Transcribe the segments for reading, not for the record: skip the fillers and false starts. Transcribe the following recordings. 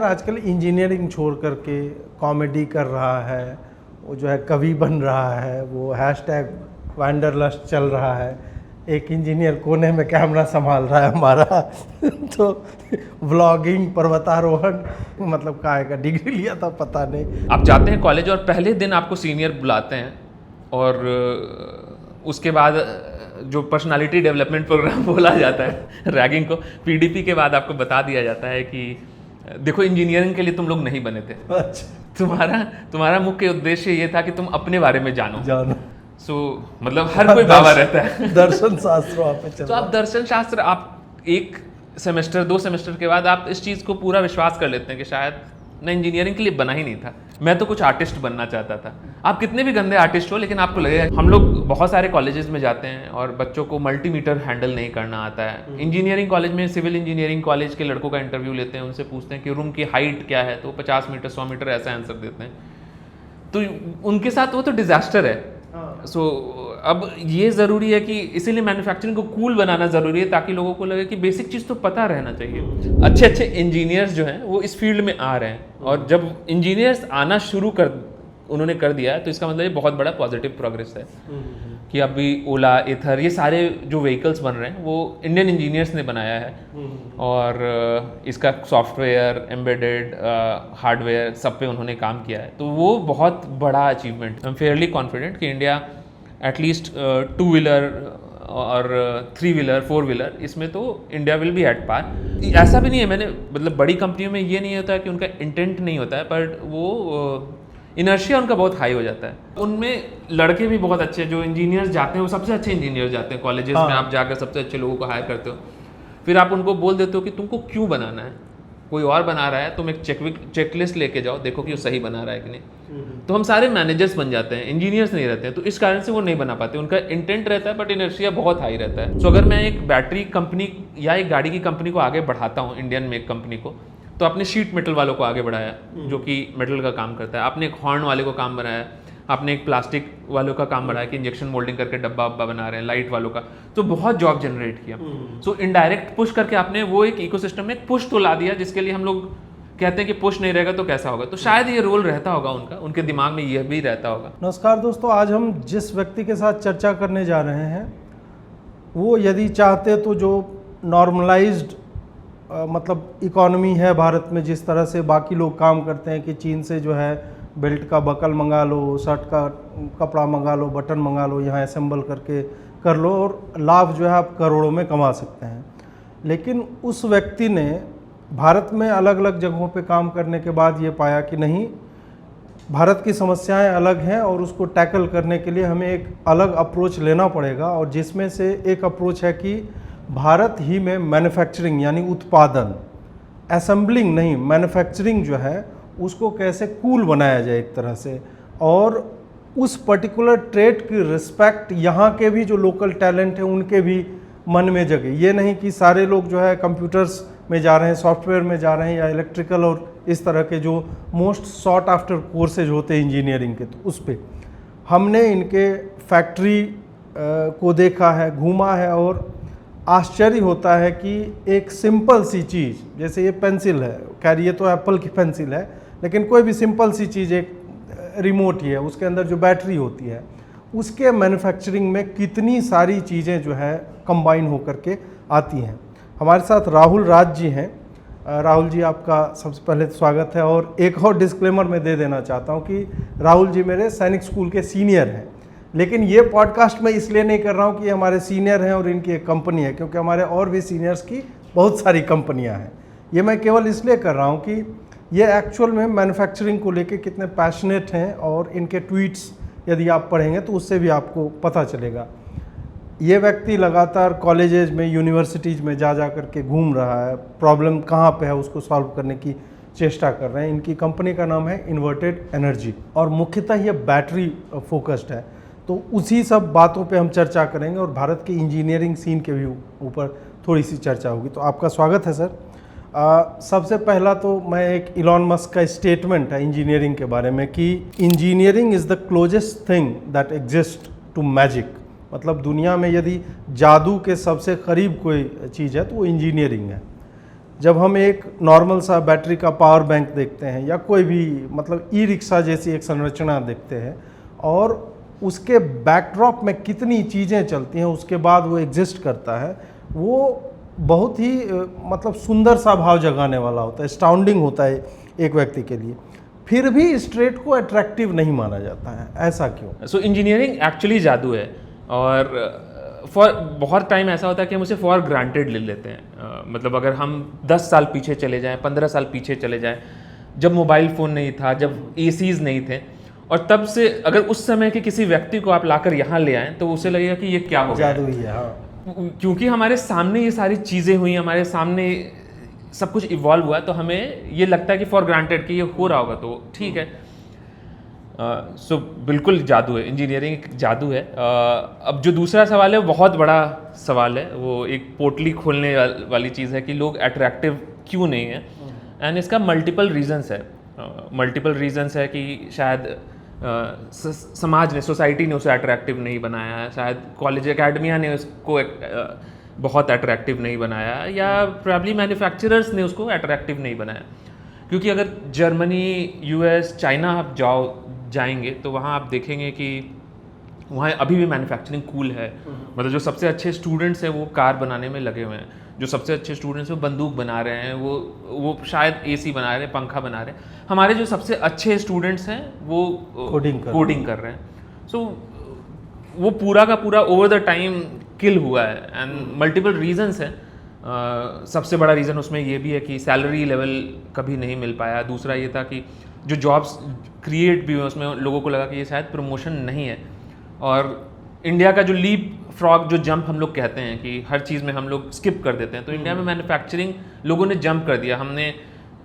यार आजकल इंजीनियरिंग छोड़ करके कॉमेडी कर रहा है, वो जो है कवि बन रहा है, वो हैशटैग वैंडरलस्ट चल रहा है, एक इंजीनियर कोने में कैमरा संभाल रहा है हमारा तो व्लॉगिंग, पर्वतारोहण, मतलब काय का डिग्री लिया था पता नहीं। आप जाते हैं कॉलेज और पहले दिन आपको सीनियर बुलाते हैं और उसके बाद जो पर्सनालिटी डेवलपमेंट प्रोग्राम बोला जाता है रैगिंग को, पीडीपी के बाद आपको बता दिया जाता है कि देखो इंजीनियरिंग के लिए तुम लोग नहीं बने थे। अच्छा। तुम्हारा मुख्य उद्देश्य ये था कि तुम अपने बारे में जानो। सो मतलब हर कोई बाबा रहता है दर्शन शास्त्र वहाँ पे चल तो आप दर्शन शास्त्र, आप एक सेमेस्टर 2 सेमेस्टर के बाद आप इस चीज़ को पूरा विश्वास कर लेते हैं कि शायद मैं इंजीनियरिंग के लिए बना ही नहीं था, मैं तो कुछ आर्टिस्ट बनना चाहता था। आप कितने भी गंदे आर्टिस्ट हो, लेकिन आपको लगेगा। हम लोग बहुत सारे कॉलेजेस में जाते हैं और बच्चों को मल्टीमीटर हैंडल नहीं करना आता है। इंजीनियरिंग कॉलेज में, सिविल इंजीनियरिंग कॉलेज के लड़कों का इंटरव्यू लेते हैं, उनसे पूछते हैं कि रूम की हाइट क्या है, तो 50 मीटर 100 मीटर ऐसा आंसर देते हैं। तो उनके साथ वो तो डिजास्टर है। सो अब ये ज़रूरी है कि इसीलिए मैन्युफैक्चरिंग को कूल बनाना ज़रूरी है, ताकि लोगों को लगे कि बेसिक चीज़ तो पता रहना चाहिए। अच्छे अच्छे इंजीनियर्स जो हैं वो इस फील्ड में आ रहे हैं, और जब इंजीनियर्स आना शुरू उन्होंने कर दिया है, तो इसका मतलब ये बहुत बड़ा पॉजिटिव प्रोग्रेस है कि अभी ओला, इथर, ये सारे जो व्हीकल्स बन रहे हैं वो इंडियन इंजीनियर्स ने बनाया है, और इसका सॉफ्टवेयर, एम्बेडेड हार्डवेयर, सब पे उन्होंने काम किया है। तो वो बहुत बड़ा achievement. I am fairly confident कि इंडिया एटलीस्ट 2 व्हीलर और 3 व्हीलर 4 व्हीलर, इसमें तो India will be at par. ऐसा भी नहीं है, मैंने मतलब बड़ी कंपनियों में ये नहीं होता है कि उनका इंटेंट नहीं होता है, पर वो इनर्शिया उनका बहुत हाई हो जाता है। उनमें लड़के भी बहुत अच्छे, जो इंजीनियर्स जाते हैं वो सबसे अच्छे इंजीनियर जाते हैं कॉलेजेस में। आप जाकर सबसे अच्छे लोगों को हायर करते हो, फिर आप उनको बोल देते हो कि तुमको क्यों बनाना है, कोई और बना रहा है, तुम एक चेकलिस्ट लेके जाओ, देखो कि वो सही बना रहा है कि नहीं। तो हम सारे मैनेजर्स बन जाते हैं, इंजीनियर्स नहीं रहते हैं। तो इस कारण से वो नहीं बना पाते, उनका इंटेंट रहता है बट इनर्शिया बहुत हाई रहता है। सो अगर मैं एक बैटरी कंपनी या एक गाड़ी की कंपनी को आगे बढ़ाता हूँ, इंडियन मेक कंपनी को, तो आपने शीट मेटल वालों को आगे बढ़ाया जो कि मेटल का काम करता है, आपने एक हॉर्न वाले को काम बनाया, आपने एक प्लास्टिक वालों का काम बढ़ाया कि इंजेक्शन मोल्डिंग करके डब्बा वब्बा बना रहे हैं, लाइट वालों का, तो बहुत जॉब जनरेट किया। सो इनडायरेक्ट पुश करके आपने वो एक इकोसिस्टम में पुश तो ला दिया, जिसके लिए हम लोग कहते हैं कि पुश नहीं रहेगा तो कैसा होगा। तो शायद ये रोल रहता होगा उनका, उनके दिमाग में यह भी रहता होगा। नमस्कार दोस्तों, आज हम जिस व्यक्ति के साथ चर्चा करने जा रहे हैं वो यदि चाहते तो जो नॉर्मलाइज्ड मतलब इकोनॉमी है भारत में, जिस तरह से बाकी लोग काम करते हैं कि चीन से जो है बेल्ट का बकल मंगा लो, शर्ट का कपड़ा मंगा लो, बटन मंगा लो, यहाँ असेंबल करके कर लो और लाभ जो है आप करोड़ों में कमा सकते हैं। लेकिन उस व्यक्ति ने भारत में अलग अलग जगहों पे काम करने के बाद ये पाया कि नहीं, भारत की समस्याएं अलग हैं और उसको टैकल करने के लिए हमें एक अलग अप्रोच लेना पड़ेगा, और जिसमें से एक अप्रोच है कि भारत ही में मैन्युफैक्चरिंग यानी उत्पादन, असेंबलिंग नहीं, मैन्युफैक्चरिंग जो है उसको कैसे कूल बनाया जाए एक तरह से, और उस पर्टिकुलर ट्रेड की रिस्पेक्ट यहाँ के भी जो लोकल टैलेंट है उनके भी मन में जगे। ये नहीं कि सारे लोग जो है कंप्यूटर्स में जा रहे हैं, सॉफ्टवेयर में जा रहे हैं, या इलेक्ट्रिकल और इस तरह के जो मोस्ट सॉट आफ्टर कोर्सेज होते हैं इंजीनियरिंग के, तो उस पर हमने इनके फैक्ट्री को देखा है, घूमा है, और आश्चर्य होता है कि एक सिंपल सी चीज़, जैसे ये पेंसिल है, खैर ये तो एप्पल की पेंसिल है, लेकिन कोई भी सिंपल सी चीज़, एक रिमोट ही है, उसके अंदर जो बैटरी होती है, उसके मैन्युफैक्चरिंग में कितनी सारी चीज़ें जो है कंबाइन होकर के आती हैं। हमारे साथ राहुल राज जी हैं। राहुल जी, आपका सबसे पहले तो स्वागत है। और एक और डिस्क्लेमर मैं दे देना चाहता हूँ कि राहुल जी मेरे सैनिक स्कूल के सीनियर हैं, लेकिन ये पॉडकास्ट मैं इसलिए नहीं कर रहा हूँ कि हमारे सीनियर हैं और इनकी एक कंपनी है, क्योंकि हमारे और भी सीनियर्स की बहुत सारी कंपनियाँ हैं। ये मैं केवल इसलिए कर रहा हूँ कि ये एक्चुअल में मैन्युफैक्चरिंग को लेके कितने पैशनेट हैं, और इनके ट्वीट्स यदि आप पढ़ेंगे तो उससे भी आपको पता चलेगा। ये व्यक्ति लगातार कॉलेजेज में, यूनिवर्सिटीज़ में जा करके घूम रहा है, प्रॉब्लम कहाँ पे है उसको सॉल्व करने की चेष्टा कर रहे हैं। इनकी कंपनी का नाम है इन्वर्टेड एनर्जी, और मुख्यतः ये बैटरी फोकस्ड है। तो उसी सब बातों पे हम चर्चा करेंगे, और भारत की इंजीनियरिंग सीन के भी ऊपर थोड़ी सी चर्चा होगी। तो आपका स्वागत है सर। सबसे पहला तो मैं एक इलॉन मस्क का स्टेटमेंट है इंजीनियरिंग के बारे में कि engineering is the closest thing that exist to magic. मतलब दुनिया में यदि जादू के सबसे करीब कोई चीज़ है तो वो इंजीनियरिंग है। जब हम एक नॉर्मल सा बैटरी का पावर बैंक देखते हैं या कोई भी मतलब ई रिक्शा जैसी एक संरचना देखते हैं और उसके बैकड्रॉप में कितनी चीज़ें चलती हैं उसके बाद वो एग्जिस्ट करता है, वो बहुत ही मतलब सुंदर सा भाव जगाने वाला होता है, स्टाउंडिंग होता है एक व्यक्ति के लिए। फिर भी इस ट्रेड को अट्रैक्टिव नहीं माना जाता है, ऐसा क्यों? सो इंजीनियरिंग एक्चुअली जादू है और फॉर बहुत टाइम ऐसा होता है कि हम उसे फॉर ग्रांटेड ले लेते हैं। मतलब अगर हम 10 साल पीछे चले जाएं, 15 साल पीछे चले जाएं, जब मोबाइल फ़ोन नहीं था, जब एसीज़ नहीं थे, और तब से अगर उस समय के किसी व्यक्ति को आप लाकर यहाँ ले आएँ तो उसे लगेगा कि ये क्या हो गया, जादू ही है। हाँ, क्योंकि हमारे सामने ये सारी चीज़ें हुई, हमारे सामने सब कुछ इवॉल्व हुआ, तो हमें ये लगता है कि फॉर ग्रांटेड कि ये हो रहा होगा तो ठीक है। सो बिल्कुल जादू है, इंजीनियरिंग एक जादू है। अब जो दूसरा सवाल है वो बहुत बड़ा सवाल है, वो एक पोटली खोलने वाली चीज़ है कि लोग अट्रैक्टिव क्यों नहीं है, एंड इसका मल्टीपल रीजंस है। मल्टीपल रीजंस है कि शायद समाज ने, सोसाइटी ने उसे अट्रैक्टिव नहीं बनाया है, शायद कॉलेज एकेडमिया ने उसको बहुत अट्रैक्टिव नहीं बनाया, या प्रॉब्ली मैन्युफैक्चरर्स ने उसको अट्रैक्टिव नहीं बनाया। क्योंकि अगर जर्मनी, यूएस, चाइना आप जाएंगे तो वहाँ आप देखेंगे कि वहाँ अभी भी मैन्युफैक्चरिंग कूल है। मतलब जो सबसे अच्छे स्टूडेंट्स हैं वो कार बनाने में लगे हुए हैं, जो सबसे अच्छे स्टूडेंट्स हैं वो बंदूक बना रहे हैं, वो शायद एसी बना रहे हैं, पंखा बना रहे हैं। हमारे जो सबसे अच्छे स्टूडेंट्स हैं वो कोडिंग कर रहे हैं। सो वो पूरा का पूरा ओवर द टाइम किल हुआ है, एंड मल्टीपल रीजंस हैं। सबसे बड़ा रीज़न उसमें ये भी है कि सैलरी लेवल कभी नहीं मिल पाया। दूसरा ये था कि जो जॉब्स क्रिएट भी हुए उसमें लोगों को लगा कि ये शायद प्रमोशन नहीं है। और इंडिया का जो लीप फ्रॉग, जो जंप हम लोग कहते हैं कि हर चीज़ में हम लोग स्किप कर देते हैं, तो इंडिया में मैन्युफैक्चरिंग लोगों ने जंप कर दिया। हमने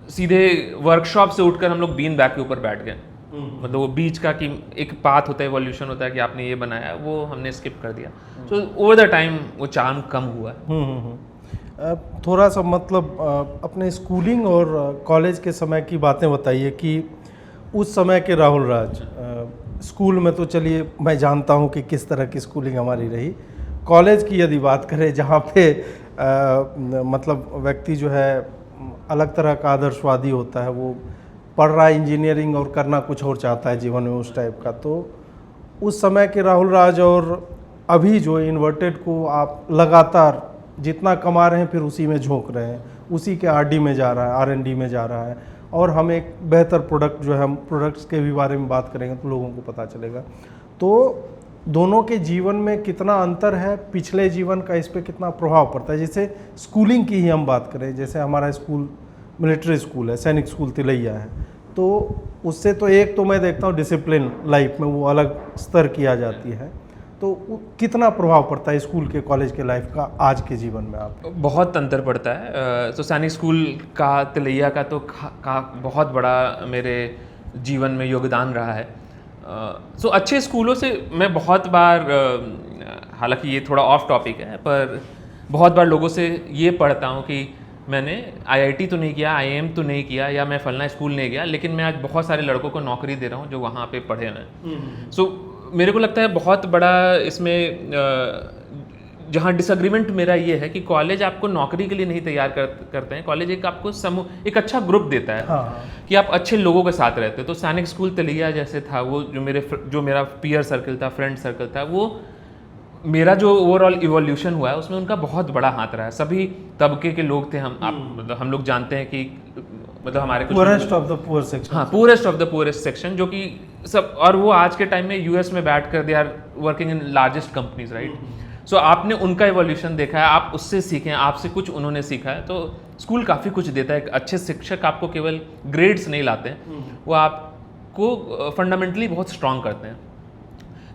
सीधे वर्कशॉप से उठकर हम लोग बीन बैग के ऊपर बैठ गए। मतलब वो बीच का कि एक पाथ होता है, एवोल्यूशन होता है कि आपने ये बनाया, वो हमने स्किप कर दिया। सो ओवर द टाइम वो चार्म कम हुआ है। थोड़ा सा मतलब अपने स्कूलिंग और कॉलेज के समय की बातें बताइए कि उस समय के राहुल राज, स्कूल में तो चलिए मैं जानता हूं कि किस तरह की स्कूलिंग हमारी रही। कॉलेज की यदि बात करें जहां पे मतलब व्यक्ति जो है अलग तरह का आदर्शवादी होता है, वो पढ़ रहा है इंजीनियरिंग और करना कुछ और चाहता है जीवन में उस टाइप का, तो उस समय के राहुल राज और अभी जो इन्वर्टेड को आप लगातार जितना कमा रहे हैं फिर उसी में झोंक रहे हैं, उसी के आरडी में जा रहा है, आरएनडी में जा रहा है, और हम एक बेहतर प्रोडक्ट जो है, हम प्रोडक्ट्स के भी बारे में बात करेंगे तो लोगों को पता चलेगा। तो दोनों के जीवन में कितना अंतर है, पिछले जीवन का इस पर कितना प्रभाव पड़ता है। जैसे स्कूलिंग की ही हम बात करें, जैसे हमारा स्कूल मिलिट्री स्कूल है, सैनिक स्कूल तिलैया है, तो उससे तो एक तो मैं देखता हूँ डिसिप्लिन लाइफ में वो अलग स्तर की आ जाती है, तो कितना प्रभाव पड़ता है स्कूल के, कॉलेज के लाइफ का आज के जीवन में आप? बहुत अंतर पड़ता है। तो सैनिक स्कूल का, तिलैया का तो बहुत बड़ा मेरे जीवन में योगदान रहा है। सो अच्छे स्कूलों से मैं बहुत बार, हालांकि ये थोड़ा ऑफ टॉपिक है, पर बहुत बार लोगों से ये पढ़ता हूँ कि मैंने आईआईटी तो नहीं किया, आईएम तो नहीं किया, या मैं फलना स्कूल नहीं गया, लेकिन मैं आज बहुत सारे लड़कों को नौकरी दे रहा हूँ जो वहाँ पे पढ़े हैं। सो मेरे को लगता है बहुत बड़ा इसमें जहाँ डिसएग्रीमेंट मेरा ये है कि कॉलेज आपको नौकरी के लिए नहीं तैयार करते हैं। कॉलेज एक आपको समूह, एक अच्छा ग्रुप देता है। हाँ। कि आप अच्छे लोगों के साथ रहते हो। तो सैनिक स्कूल तिलैया जैसे था, वो जो मेरा पीयर सर्कल था, फ्रेंड सर्कल था, वो मेरा जो ओवरऑल इवोल्यूशन हुआ है उसमें उनका बहुत बड़ा हाथ रहा है। सभी तबके के लोग थे हम। मतलब हम लोग जानते हैं कि मतलब हमारे कुछ poorest of the poor section, हाँ, poorest of the poorest section, जो कि सब, और वो आज के टाइम में यूएस में बैठकर they are working in largest companies, right. So आपने उनका इवोल्यूशन देखा है, आप उससे सीखे हैं, आपसे कुछ उन्होंने सीखा है। तो स्कूल काफ़ी कुछ देता है। अच्छे शिक्षक आपको केवल ग्रेड्स नहीं लाते हैं, वो आपको फंडामेंटली बहुत स्ट्रांग करते हैं।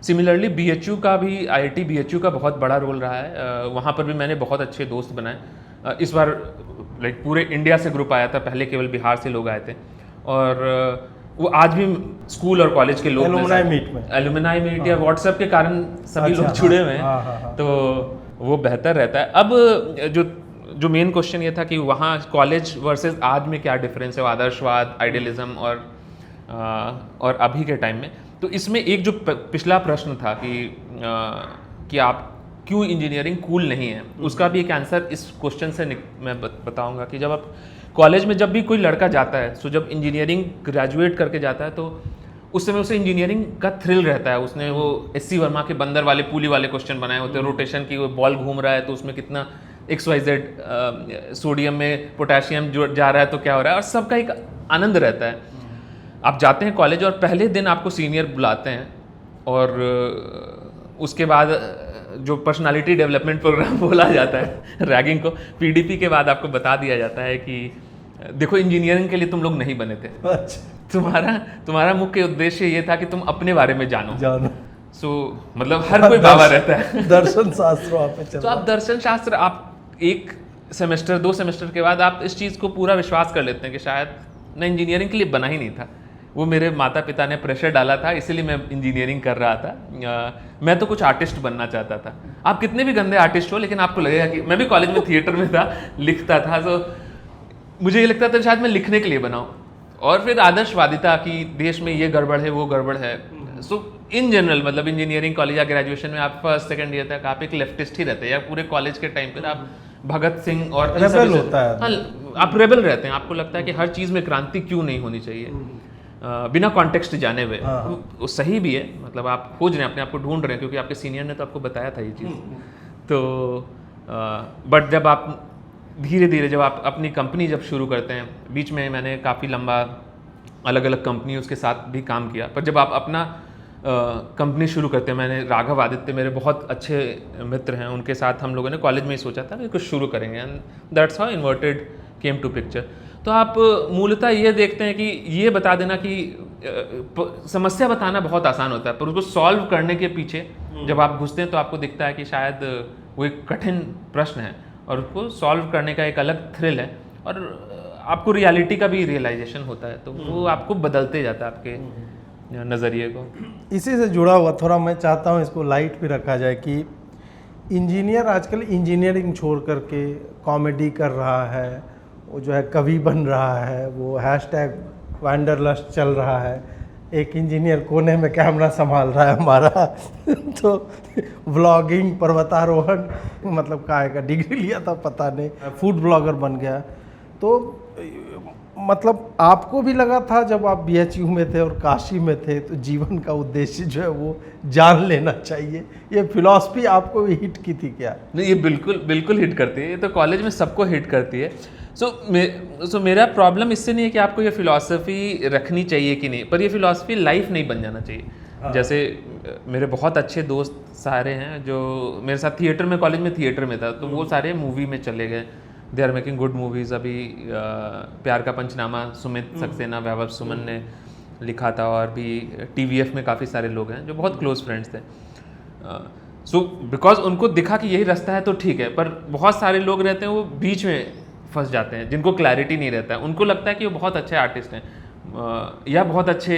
सिमिलरली बीएचयू का भी, आईआईटी बीएचयू का बहुत बड़ा रोल रहा है। वहाँ पर भी मैंने बहुत अच्छे दोस्त बनाए। इस बार लाइक पूरे इंडिया से ग्रुप आया था, पहले केवल बिहार से लोग आए थे, और वो आज भी स्कूल और कॉलेज के लोग एलुमनाई मीट या व्हाट्सएप के कारण सभी लोग जुड़े हुए हैं। तो वो बेहतर रहता है। अब जो मेन क्वेश्चन ये था कि वहाँ कॉलेज वर्सेस आज में क्या डिफरेंस है, आदर्शवाद, आइडियलिज्म और अभी के टाइम में। तो इसमें एक जो पिछला प्रश्न था कि आप क्यों इंजीनियरिंग कूल नहीं है, उसका भी एक आंसर इस क्वेश्चन से मैं बताऊंगा कि जब आप कॉलेज में जब भी कोई लड़का जाता है, सो जब इंजीनियरिंग ग्रेजुएट करके जाता है तो उस समय उसे इंजीनियरिंग का थ्रिल रहता है। उसने वो एससी वर्मा के बंदर वाले पुली वाले क्वेश्चन बनाए होते हैं, रोटेशन की वो बॉल घूम रहा है तो उसमें कितना XYZ सोडियम में पोटेशियम जो जा रहा है तो क्या हो रहा है, और सबका एक आनंद रहता है। आप जाते हैं कॉलेज और पहले दिन आपको सीनियर बुलाते हैं और उसके बाद जो पर्सनालिटी डेवलपमेंट प्रोग्राम बोला जाता है रैगिंग को, PDP के बाद आपको बता दिया जाता है कि देखो इंजीनियरिंग के लिए तुम लोग नहीं बने थे, तुम्हारा मुख्य उद्देश्य ये था कि तुम अपने बारे में जानो। सो मतलब हर कोई बाबा रहता है दर्शन शास्त्र वहाँ पे चल तो आप दर्शन शास्त्र आप एक सेमेस्टर 2 सेमेस्टर के बाद आप इस चीज़ को पूरा विश्वास कर लेते हैं कि शायद मैं इंजीनियरिंग के लिए बना ही नहीं था, वो मेरे माता पिता ने प्रेशर डाला था इसीलिए मैं इंजीनियरिंग कर रहा था। मैं तो कुछ आर्टिस्ट बनना चाहता था। आप कितने भी गंदे आर्टिस्ट हो लेकिन आपको लगेगा कि मैं भी कॉलेज में थिएटर में था, लिखता था, तो मुझे ये लगता था शायद मैं लिखने के लिए बनाऊँ। और फिर आदर्शवादिता कि देश में ये गड़बड़ है वो गड़बड़ है। सो इन जनरल मतलब इंजीनियरिंग कॉलेज या ग्रेजुएशन में आप फर्स्ट सेकंड ईयर तक आप एक लेफ्टिस्ट ही रहते हैं, या पूरे कॉलेज के टाइम पर आप भगत सिंह और रेबेल होता है। हाँ, आप रेबेल रहते हैं। आपको लगता है कि हर चीज़ में क्रांति क्यों नहीं होनी चाहिए बिना कॉन्टेक्स्ट जाने हुए। वो सही भी है, मतलब आप खोज रहे हैं, अपने आप को ढूंढ रहे हैं क्योंकि आपके सीनियर ने तो आपको बताया था ये चीज़। तो बट जब आप धीरे धीरे जब आप अपनी कंपनी जब शुरू करते हैं, बीच में मैंने काफ़ी लंबा अलग अलग कंपनी उसके साथ भी काम किया, पर जब आप अपना कंपनी शुरू करते हैं, मैंने राघव आदित्य मेरे बहुत अच्छे मित्र हैं, उनके साथ हम लोगों ने कॉलेज में ही सोचा था कि कुछ शुरू करेंगे, and that's how inverted came to picture. तो आप मूलतः ये देखते हैं कि ये बता देना कि समस्या बताना बहुत आसान होता है, पर उसको सॉल्व करने के पीछे जब आप घुसते हैं तो आपको दिखता है कि शायद वो एक कठिन प्रश्न है और उसको सॉल्व करने का एक अलग थ्रिल है, और आपको रियलिटी का भी रियलाइजेशन होता है, तो वो आपको बदलते जाता है आपके नज़रिए को। इसी से जुड़ा हुआ थोड़ा मैं चाहता हूँ इसको लाइट भी रखा जाए कि इंजीनियर आजकल इंजीनियरिंग छोड़ करके कॉमेडी कर रहा है, वो जो है कवि बन रहा है, वो #वांडरलस्ट चल रहा है, एक इंजीनियर कोने में कैमरा संभाल रहा है हमारा तो व्लॉगिंग, पर्वतारोहण, मतलब काय का डिग्री लिया था पता नहीं, फूड ब्लॉगर बन गया। तो मतलब आपको भी लगा था जब आप BHU में थे और काशी में थे तो जीवन का उद्देश्य जो है वो जान लेना चाहिए, ये फिलॉसफी आपको भी हिट की थी क्या? नहीं, ये बिल्कुल हिट करती है, ये तो कॉलेज में सबको हिट करती है। सो मेरा प्रॉब्लम इससे नहीं है कि आपको ये फिलॉसफी रखनी चाहिए कि नहीं, पर ये फिलॉसफी लाइफ नहीं बन जाना चाहिए। हाँ। जैसे मेरे बहुत अच्छे दोस्त सारे हैं जो मेरे साथ थिएटर में, कॉलेज में थिएटर में था, तो वो सारे मूवी में चले गए, they are making good movies. अभी प्यार का पंचनामा सुमित सक्सेना, वैभव सुमन ने लिखा था, और भी TVF में काफ़ी सारे लोग हैं जो बहुत क्लोज फ्रेंड्स थे। सो बिकॉज उनको दिखा कि यही रास्ता है तो ठीक है, पर बहुत सारे लोग रहते हैं वो बीच में फंस जाते हैं, जिनको क्लैरिटी नहीं रहता है। उनको लगता है कि वो बहुत अच्छे आर्टिस्ट हैं या बहुत अच्छे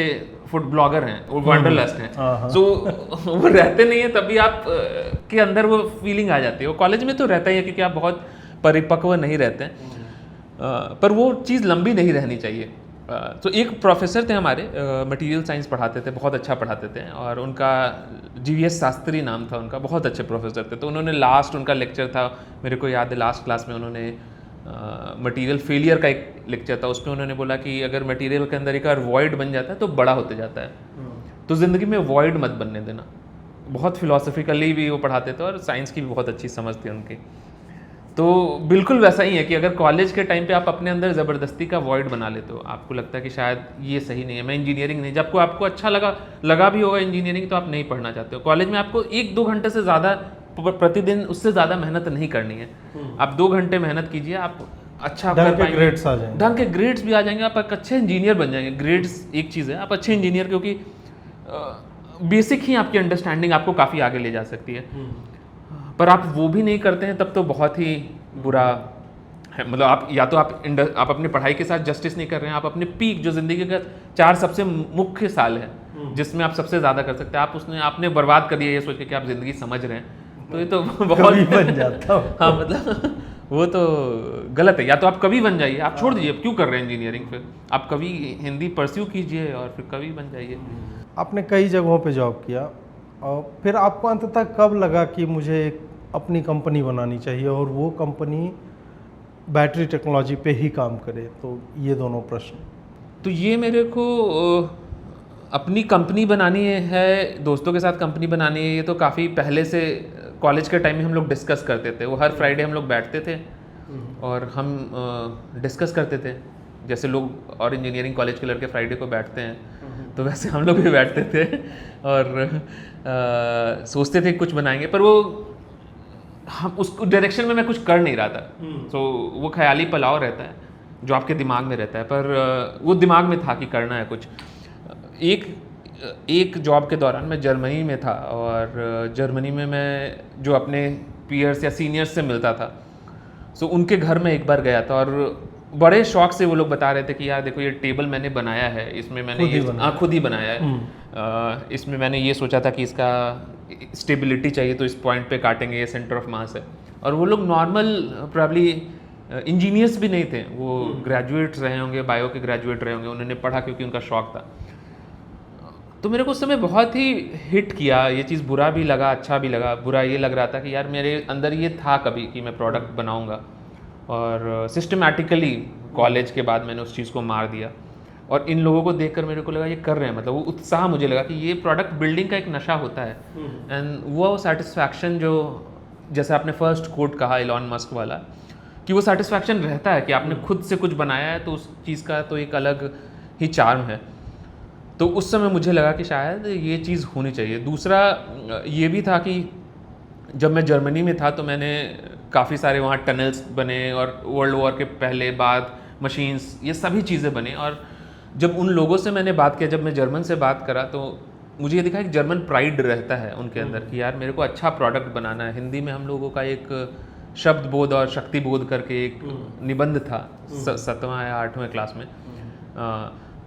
फूड ब्लॉगर हैं, वो वांडरलस्ट हैं, सो वो रहते नहीं है, तभी आप के अंदर वो फीलिंग आ जाती है। वो कॉलेज में तो रहता ही है क्योंकि आप बहुत परिपक्व नहीं रहते हैं, पर वो चीज़ लंबी नहीं रहनी चाहिए। तो एक प्रोफेसर थे हमारे, मटेरियल साइंस पढ़ाते थे, बहुत अच्छा पढ़ाते थे, और उनका GVS शास्त्री नाम था उनका, बहुत अच्छे प्रोफेसर थे। तो उन्होंने लास्ट उनका लेक्चर था, मेरे को याद है लास्ट क्लास में उन्होंने मटेरियल फेलियर का एक लेक्चर था, उसमें उन्होंने बोला कि अगर मटेरियल के अंदर एक बार वॉइड बन जाता है तो बड़ा होते जाता है, तो ज़िंदगी में वॉइड मत बनने देना। बहुत फिलोसफिकली भी वो पढ़ाते थे और साइंस की भी बहुत अच्छी समझ थी उनकी। तो बिल्कुल वैसा ही है कि अगर कॉलेज के टाइम पे आप अपने अंदर ज़बरदस्ती का वॉइड बना लेते हो, आपको लगता है कि शायद ये सही नहीं है, मैं इंजीनियरिंग नहीं, जबको आपको अच्छा लगा भी होगा इंजीनियरिंग, तो आप नहीं पढ़ना चाहते हो। कॉलेज में आपको 1-2 घंटे से ज़्यादा प्रतिदिन, उससे ज़्यादा मेहनत नहीं करनी है। आप 2 घंटे मेहनत कीजिए, आप अच्छा कर पाएंगे, ग्रेड्स आ जाएंगे, ढंग के ग्रेड्स भी आ जाएंगे, आप एक अच्छे इंजीनियर बन जाएंगे। ग्रेड्स एक चीज़ है, आप अच्छे इंजीनियर, क्योंकि बेसिक ही आपकी अंडरस्टैंडिंग आपको काफ़ी आगे ले जा सकती है। पर आप वो भी नहीं करते हैं तब तो बहुत ही बुरा है। मतलब आप या तो आप अपनी पढ़ाई के साथ जस्टिस नहीं कर रहे हैं, आप अपने पीक जो ज़िंदगी का 4 सबसे मुख्य साल है जिसमें आप सबसे ज़्यादा कर सकते हैं, आपने बर्बाद कर दिया ये सोच के कि आप ज़िंदगी समझ रहे हैं, तो ये तो बहुत बन जाता हूँ। हाँ, मतलब वो तो गलत है। या तो आप कवि बन जाइए, आप छोड़ दीजिए, क्यों कर रहे हैं इंजीनियरिंग, फिर आप कवि हिंदी परस्यू कीजिए और फिर कवि बन जाइए। आपने कई जगहों पे जॉब किया, और फिर आपको अंततः कब लगा कि मुझे एक अपनी कंपनी बनानी चाहिए और वो कंपनी बैटरी टेक्नोलॉजी पे ही काम करे? तो ये दोनों प्रश्न। तो ये मेरे को अपनी कंपनी बनानी है, दोस्तों के साथ कंपनी बनानी है, ये तो काफ़ी पहले से कॉलेज के टाइम में हम लोग डिस्कस करते थे। वो हर फ्राइडे हम लोग बैठते थे और हम डिस्कस करते थे, जैसे लोग और इंजीनियरिंग कॉलेज के लड़के फ्राइडे को बैठते हैं, तो वैसे हम लोग भी बैठते थे और सोचते थे कुछ बनाएंगे, पर वो हम उस डायरेक्शन में मैं कुछ कर नहीं रहा था। तो वो ख्याली पलाव रहता है जो आपके दिमाग में रहता है, पर वो दिमाग में था कि करना है कुछ। एक जॉब के दौरान मैं जर्मनी में था और जर्मनी में मैं जो अपने पीयर्स या सीनियर्स से मिलता था, सो उनके घर में एक बार गया था और बड़े शौक से वो लोग बता रहे थे कि यार देखो ये टेबल मैंने बनाया है, इसमें मैंने खुद ही बनाया है, इसमें मैंने ये सोचा था कि इसका स्टेबिलिटी चाहिए तो इस पॉइंट पे काटेंगे, ये सेंटर ऑफ मास है। और वो लोग नॉर्मल प्रॉब्ली इंजीनियर्स भी नहीं थे, वो ग्रेजुएट्स रहे होंगे, बायो के ग्रेजुएट रहे होंगे, उन्होंने पढ़ा क्योंकि उनका शौक था। तो मेरे को उस समय बहुत ही हिट किया ये चीज़, बुरा भी लगा, अच्छा भी लगा। बुरा ये लग रहा था कि यार मेरे अंदर ये था कभी कि मैं प्रोडक्ट बनाऊंगा, और सिस्टमैटिकली कॉलेज के बाद मैंने उस चीज़ को मार दिया। और इन लोगों को देखकर मेरे को लगा ये कर रहे हैं, मतलब वो उत्साह मुझे लगा कि ये प्रोडक्ट बिल्डिंग का एक नशा होता है। एंड वो सेटिस्फैक्शन जो, जैसे आपने फर्स्ट कोट कहा इलॉन मस्क वाला, कि वो सेटिस्फैक्शन रहता है कि आपने खुद से कुछ बनाया है, तो उस चीज़ का तो एक अलग ही चार्म है। तो उस समय मुझे लगा कि शायद ये चीज़ होनी चाहिए। दूसरा ये भी था कि जब मैं जर्मनी में था तो मैंने काफ़ी सारे वहाँ टनल्स बने और वर्ल्ड वॉर के पहले बाद मशीन्स, ये सभी चीज़ें बने। और जब उन लोगों से मैंने बात किया, जब मैं जर्मन से बात करा, तो मुझे ये दिखा कि जर्मन प्राइड रहता है उनके अंदर कि यार मेरे को अच्छा प्रोडक्ट बनाना है। हिंदी में हम लोगों का एक शब्द बोध और शक्ति बोध करके एक निबंध था 7वां या 8वें क्लास में,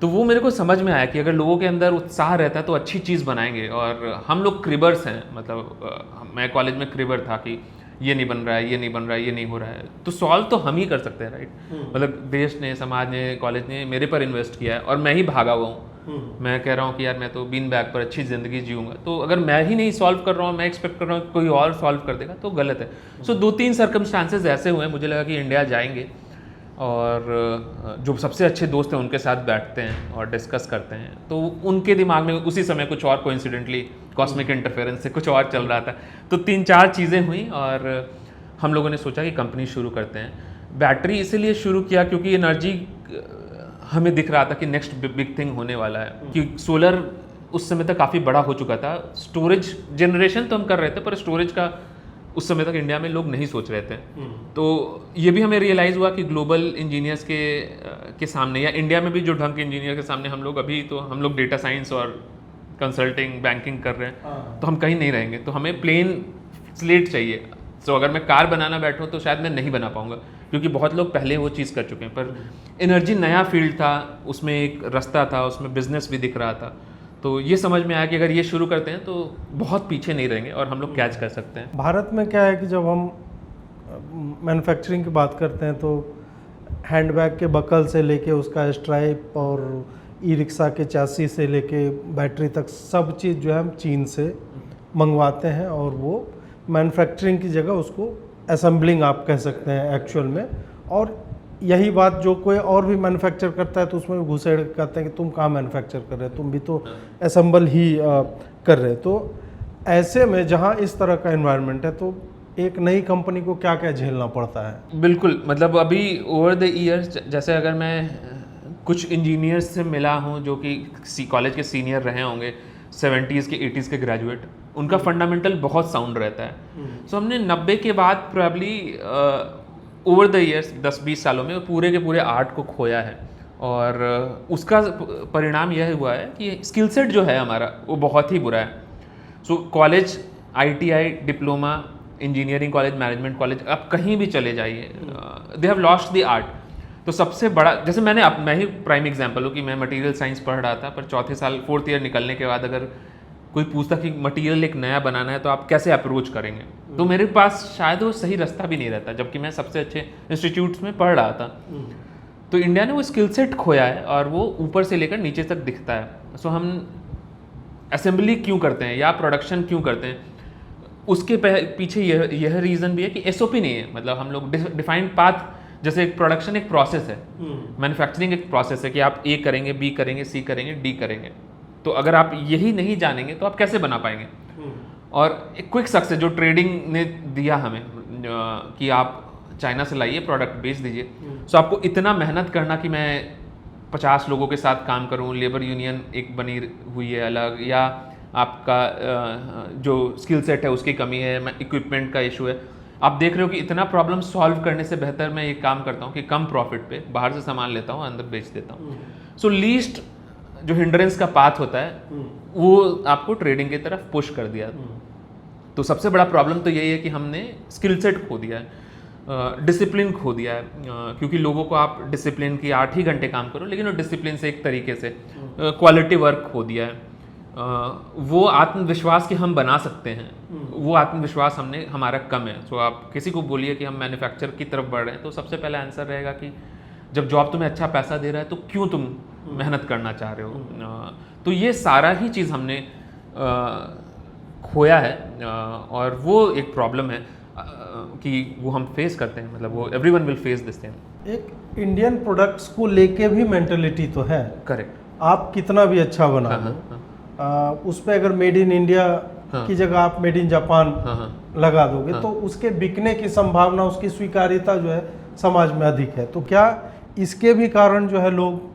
तो वो मेरे को समझ में आया कि अगर लोगों के अंदर उत्साह रहता है तो अच्छी चीज़ बनाएंगे। और हम लोग क्रिबर्स हैं, मतलब मैं कॉलेज में क्रिबर था कि ये नहीं बन रहा है, ये नहीं बन रहा है, ये नहीं हो रहा है, तो सॉल्व तो हम ही कर सकते हैं, राइट। मतलब देश ने, समाज ने, कॉलेज ने मेरे पर इन्वेस्ट किया है और मैं ही भागा हुआ हूँ। मैं कह रहा हूँ कि यार मैं तो बीन बैग पर अच्छी ज़िंदगी जीऊँगा, तो अगर मैं ही नहीं सॉल्व कर रहा हूँ, मैं एक्सपेक्ट कर रहा हूँ कि कोई और सॉल्व कर देगा, तो गलत है। सो 2-3 सर्कमस्टांसेस ऐसे हुए, मुझे लगा कि इंडिया जाएंगे और जो सबसे अच्छे दोस्त हैं उनके साथ बैठते हैं और डिस्कस करते हैं। तो उनके दिमाग में उसी समय कुछ और कोइंसिडेंटली कॉस्मिक इंटरफेरेंस से कुछ और चल रहा था, तो 3-4 चीज़ें हुई और हम लोगों ने सोचा कि कंपनी शुरू करते हैं। बैटरी इसीलिए शुरू किया क्योंकि एनर्जी हमें दिख रहा था कि नेक्स्ट बिग थिंग होने वाला है, कि सोलर उस समय तक काफ़ी बड़ा हो चुका था। स्टोरेज जनरेशन तो हम कर रहे थे, पर स्टोरेज का उस समय तक इंडिया में लोग नहीं सोच रहे थे। तो ये भी हमें रियलाइज़ हुआ कि ग्लोबल इंजीनियर्स के सामने, या इंडिया में भी जो ढंग के इंजीनियर के सामने हम लोग अभी, तो हम लोग डेटा साइंस और कंसल्टिंग, बैंकिंग कर रहे हैं, तो हम कहीं नहीं रहेंगे। तो हमें प्लेन स्लेट चाहिए। तो अगर मैं कार बनाना बैठूँ तो शायद मैं नहीं बना पाऊँगा, क्योंकि बहुत लोग पहले वो चीज़ कर चुके हैं। पर एनर्जी नया फील्ड था, उसमें एक रास्ता था, उसमें बिजनेस भी दिख रहा था। तो ये समझ में आया कि अगर ये शुरू करते हैं तो बहुत पीछे नहीं रहेंगे और हम लोग कैच कर सकते हैं। भारत में क्या है कि जब हम मैन्युफैक्चरिंग की बात करते हैं तो हैंडबैग के बकल से लेके उसका स्ट्राइप और ई रिक्शा के चासी से लेके बैटरी तक सब चीज़ जो है हम चीन से मंगवाते हैं, और वो मैन्युफैक्चरिंग की जगह उसको असेंबलिंग आप कह सकते हैं एक्चुअल में। और यही बात जो कोई और भी मैन्युफैक्चर करता है तो उसमें भी घुसेड़ कहते हैं कि तुम कहाँ मैन्युफैक्चर कर रहे हो, तुम भी तो असेंबल ही कर रहे हो। तो ऐसे में जहाँ इस तरह का एनवायरनमेंट है, तो एक नई कंपनी को क्या क्या झेलना पड़ता है? बिल्कुल, मतलब अभी ओवर द ईयर्स, जैसे अगर मैं कुछ इंजीनियर्स से मिला हूँ जो कि कॉलेज के सीनियर रहे होंगे, 70s के 80s के ग्रेजुएट, उनका फंडामेंटल बहुत साउंड रहता है। सो हमने 90 के बाद प्रॉब्ली ओवर द ईयर्स 10-20 सालों में पूरे के पूरे आर्ट को खोया है, और उसका परिणाम यह हुआ है कि स्किल सेट जो है हमारा वो बहुत ही बुरा है। So college, ITI, diploma, engineering college, management college, आप कहीं भी चले जाइए, they have lost the art. तो सबसे बड़ा, जैसे मैं ही प्राइम एग्जांपल हूँ कि मैं मटेरियल साइंस पढ़ रहा था, पर चौथे साल 4th ईयर निकलने के बाद अगर कोई पूछता कि मटेरियल एक नया बनाना है तो आप कैसे अप्रोच करेंगे, तो मेरे पास शायद वो सही रास्ता भी नहीं रहता, जबकि मैं सबसे अच्छे इंस्टीट्यूट्स में पढ़ रहा था। तो इंडिया ने वो स्किल सेट खोया है और वो ऊपर से लेकर नीचे तक दिखता है। सो हम असेंबली क्यों करते हैं या प्रोडक्शन क्यों करते हैं? उसके पीछे यह रीज़न भी है कि एसओपी नहीं है, मतलब हम लोग डिफाइंड पाथ, जैसे प्रोडक्शन एक प्रोसेस है, मैन्युफैक्चरिंग एक प्रोसेस है कि आप ए करेंगे, बी करेंगे, सी करेंगे, डी करेंगे। तो अगर आप यही नहीं जानेंगे तो आप कैसे बना पाएंगे। और एक क्विक सक्सेस जो ट्रेडिंग ने दिया हमें कि आप चाइना से लाइए प्रोडक्ट बेच दीजिए, सो आपको इतना मेहनत करना कि मैं 50 लोगों के साथ काम करूं, लेबर यूनियन एक बनी हुई है अलग, या आपका जो स्किल सेट है उसकी कमी है, इक्विपमेंट का इशू है, आप देख रहे हो कि इतना प्रॉब्लम सॉल्व करने से बेहतर मैं ये काम करता हूँ कि कम प्रॉफिट पे बाहर से सामान लेता हूँ, अंदर बेच देता हूँ। सो लीस्ट जो हिंड्रेंस का पाथ होता है वो आपको ट्रेडिंग की तरफ पुश कर दिया। तो सबसे बड़ा प्रॉब्लम तो यही है कि हमने स्किल सेट खो दिया है, डिसिप्लिन खो दिया है, क्योंकि लोगों को आप डिसिप्लिन की 8 ही घंटे काम करो, लेकिन वो डिसिप्लिन से एक तरीके से क्वालिटी वर्क खो दिया है। वो आत्मविश्वास कि हम बना सकते हैं, वो आत्मविश्वास हमारा कम है। तो आप किसी को बोलिए कि हम मैन्युफैक्चर की तरफ बढ़ रहे हैं, तो सबसे पहला आंसर रहेगा कि जब जॉब तुम्हें अच्छा पैसा दे रहा है तो क्यों तुम मेहनत करना चाह रहे हो। तो ये सारा ही चीज़ हमने खोया है, और वो एक प्रॉब्लम है कि वो हम फेस करते हैं, मतलब वो everyone will face this thing. एक इंडियन प्रोडक्ट्स को लेके भी मेंटलिटी तो है। करेक्ट। आप कितना भी अच्छा बना लो, उस पर अगर मेड इन इंडिया की जगह आप मेड इन जापान लगा दोगे तो उसके बिकने की संभावना, उसकी स्वीकार्यता जो है समाज में अधिक है। तो क्या इसके भी कारण जो है लोग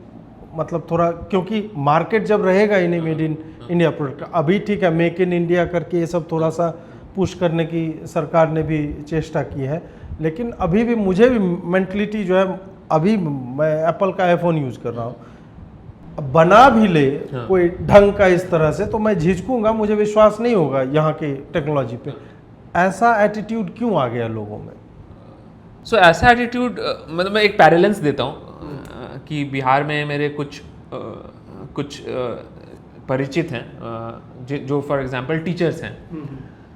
मतलब थोड़ा, क्योंकि मार्केट जब रहेगा ही नहीं मेड इन इंडिया प्रोडक्ट, अभी ठीक है मेक इन इंडिया करके ये सब थोड़ा सा पुश करने की सरकार ने भी चेष्टा की है, लेकिन अभी भी मुझे भी मेंटलिटी जो है, अभी मैं एप्पल का आईफोन यूज कर रहा हूँ, बना भी ले कोई ढंग का इस तरह से तो मैं झिझकूंगा, मुझे विश्वास नहीं होगा यहाँ की टेक्नोलॉजी पे। ऐसा एटीट्यूड क्यों आ गया लोगों में? सो ऐसा एटीट्यूड, मतलब मैं एक पैरेलेंस देता हूँ कि बिहार में मेरे कुछ परिचित हैं जो फॉर एग्जांपल टीचर्स हैं,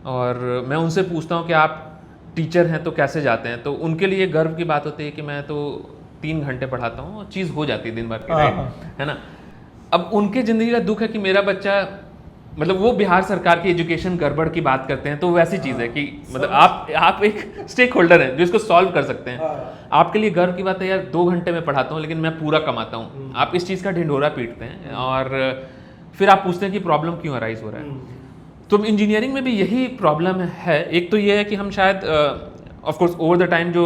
और मैं उनसे पूछता हूँ कि आप टीचर हैं तो कैसे जाते हैं, तो उनके लिए गर्व की बात होती है कि मैं तो 3 घंटे पढ़ाता हूँ और चीज़ हो जाती है दिन भर की, राइट, है ना। अब उनके ज़िंदगी का दुख है कि मेरा बच्चा, मतलब वो बिहार सरकार की एजुकेशन गड़बड़ की बात करते हैं, तो वैसी चीज़ है कि मतलब आप एक स्टेक होल्डर हैं जो इसको सॉल्व कर सकते हैं। आपके लिए गर्व की बात है यार 2 घंटे में पढ़ाता हूँ लेकिन मैं पूरा कमाता हूँ, आप इस चीज़ का ढिंढोरा पीटते हैं, और फिर आप पूछते हैं कि प्रॉब्लम क्यों अराइज हो रहा है। तो इंजीनियरिंग में भी यही प्रॉब्लम है। एक तो ये है कि हम शायद of course over the time जो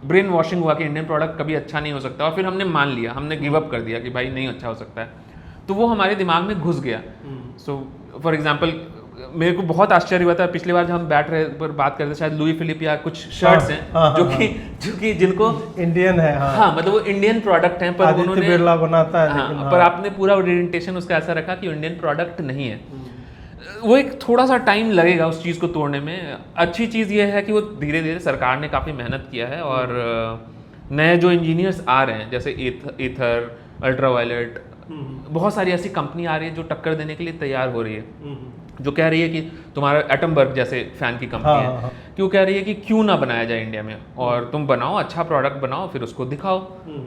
ब्रेन वॉशिंग हुआ कि इंडियन प्रोडक्ट कभी अच्छा नहीं हो सकता, और फिर हमने मान लिया, हमने गिव अप कर दिया कि भाई नहीं अच्छा हो सकता है, तो वो हमारे दिमाग में घुस गया। सो फॉर एग्जांपल मेरे को बहुत आश्चर्य हुआ था पिछली बार जब हम बैठ रहे पर बात करते, शायद लुई फिलिप या कुछ शर्ट्स हैं जो कि जिनको इंडियन है, हाँ मतलब वो इंडियन प्रोडक्ट हैं, पर उन्होंने बिरला बनाता है, हाँ, पर आपने पूरा ओरिएंटेशन उसका ऐसा रखा कि इंडियन प्रोडक्ट नहीं है। वो एक थोड़ा सा टाइम लगेगा उस चीज़ को तोड़ने में। अच्छी चीज़ ये है कि वो धीरे धीरे सरकार ने काफ़ी मेहनत किया है, और नए जो इंजीनियर्स आ रहे हैं जैसे ईथर, अल्ट्रावायलेट, बहुत सारी ऐसी कंपनी आ रही है जो टक्कर देने के लिए तैयार हो रही है, जो कह रही है कि तुम्हारा एटमबर्ग जैसे फैन की कंपनी है, कि वो कह रही है कि क्यों ना बनाया जाए इंडिया में, और तुम बनाओ अच्छा प्रोडक्ट बनाओ फिर उसको दिखाओ।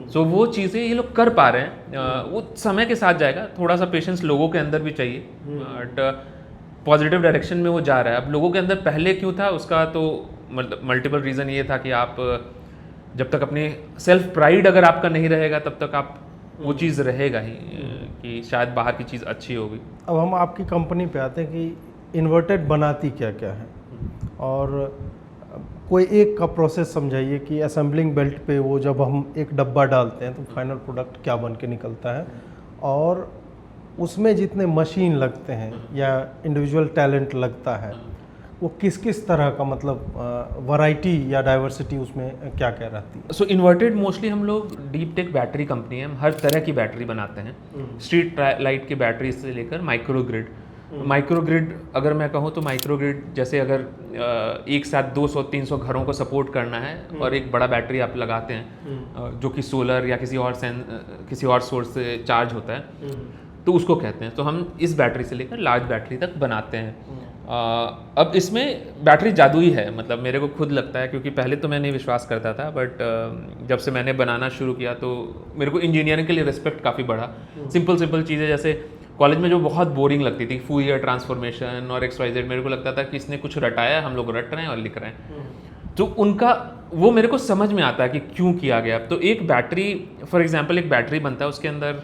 सो वो चीज़ें ये लोग कर पा रहे हैं। वो समय के साथ जाएगा, थोड़ा सा पेशेंस लोगों के अंदर भी चाहिए, बट पॉजिटिव डायरेक्शन में वो जा रहा है। अब लोगों के अंदर पहले क्यों था उसका तो मल्टीपल रीज़न ये था कि आप जब तक अपनी सेल्फ प्राइड अगर आपका नहीं रहेगा तब तक आप वो चीज़ रहेगा ही कि शायद बाहर की चीज़ अच्छी होगी। अब हम आपकी कंपनी पे आते हैं कि इन्वर्टेड बनाती क्या क्या है, और कोई एक का प्रोसेस समझाइए कि असेंबलिंग बेल्ट पे वो जब हम एक डब्बा डालते हैं तो फाइनल प्रोडक्ट क्या बन के निकलता है, और उसमें जितने मशीन लगते हैं या इंडिविजुअल टैलेंट लगता है वो किस किस तरह का, मतलब वैरायटी या डाइवर्सिटी उसमें क्या क्या रहती है? सो इन्वर्टेड मोस्टली हम लोग डीप टेक बैटरी कंपनी है, हम हर तरह की बैटरी बनाते हैं, स्ट्रीट लाइट की बैटरी से लेकर माइक्रो ग्रिड। माइक्रो ग्रिड अगर मैं कहूँ तो माइक्रो ग्रिड जैसे अगर एक साथ 200-300 घरों को सपोर्ट करना है और एक बड़ा बैटरी आप लगाते हैं जो कि सोलर या किसी और सोर्स से चार्ज होता है, तो उसको कहते हैं। तो हम इस बैटरी से लेकर लार्ज बैटरी तक बनाते हैं। अब इसमें बैटरी जादुई है, मतलब मेरे को खुद लगता है, क्योंकि पहले तो मैं नहीं विश्वास करता था, बट जब से मैंने बनाना शुरू किया तो मेरे को इंजीनियरिंग के लिए रिस्पेक्ट काफ़ी बढ़ा। सिंपल चीज़ें जैसे कॉलेज में जो बहुत बोरिंग लगती थी, फूरियर ट्रांसफॉर्मेशन और XYZ, मेरे को लगता था कि इसने कुछ रटाया, हम लोग रट रहे हैं और लिख रहे हैं। तो उनका वो मेरे को समझ में आता है कि क्यों किया गया। तो एक बैटरी, फॉर एग्जांपल एक बैटरी बनता है, उसके अंदर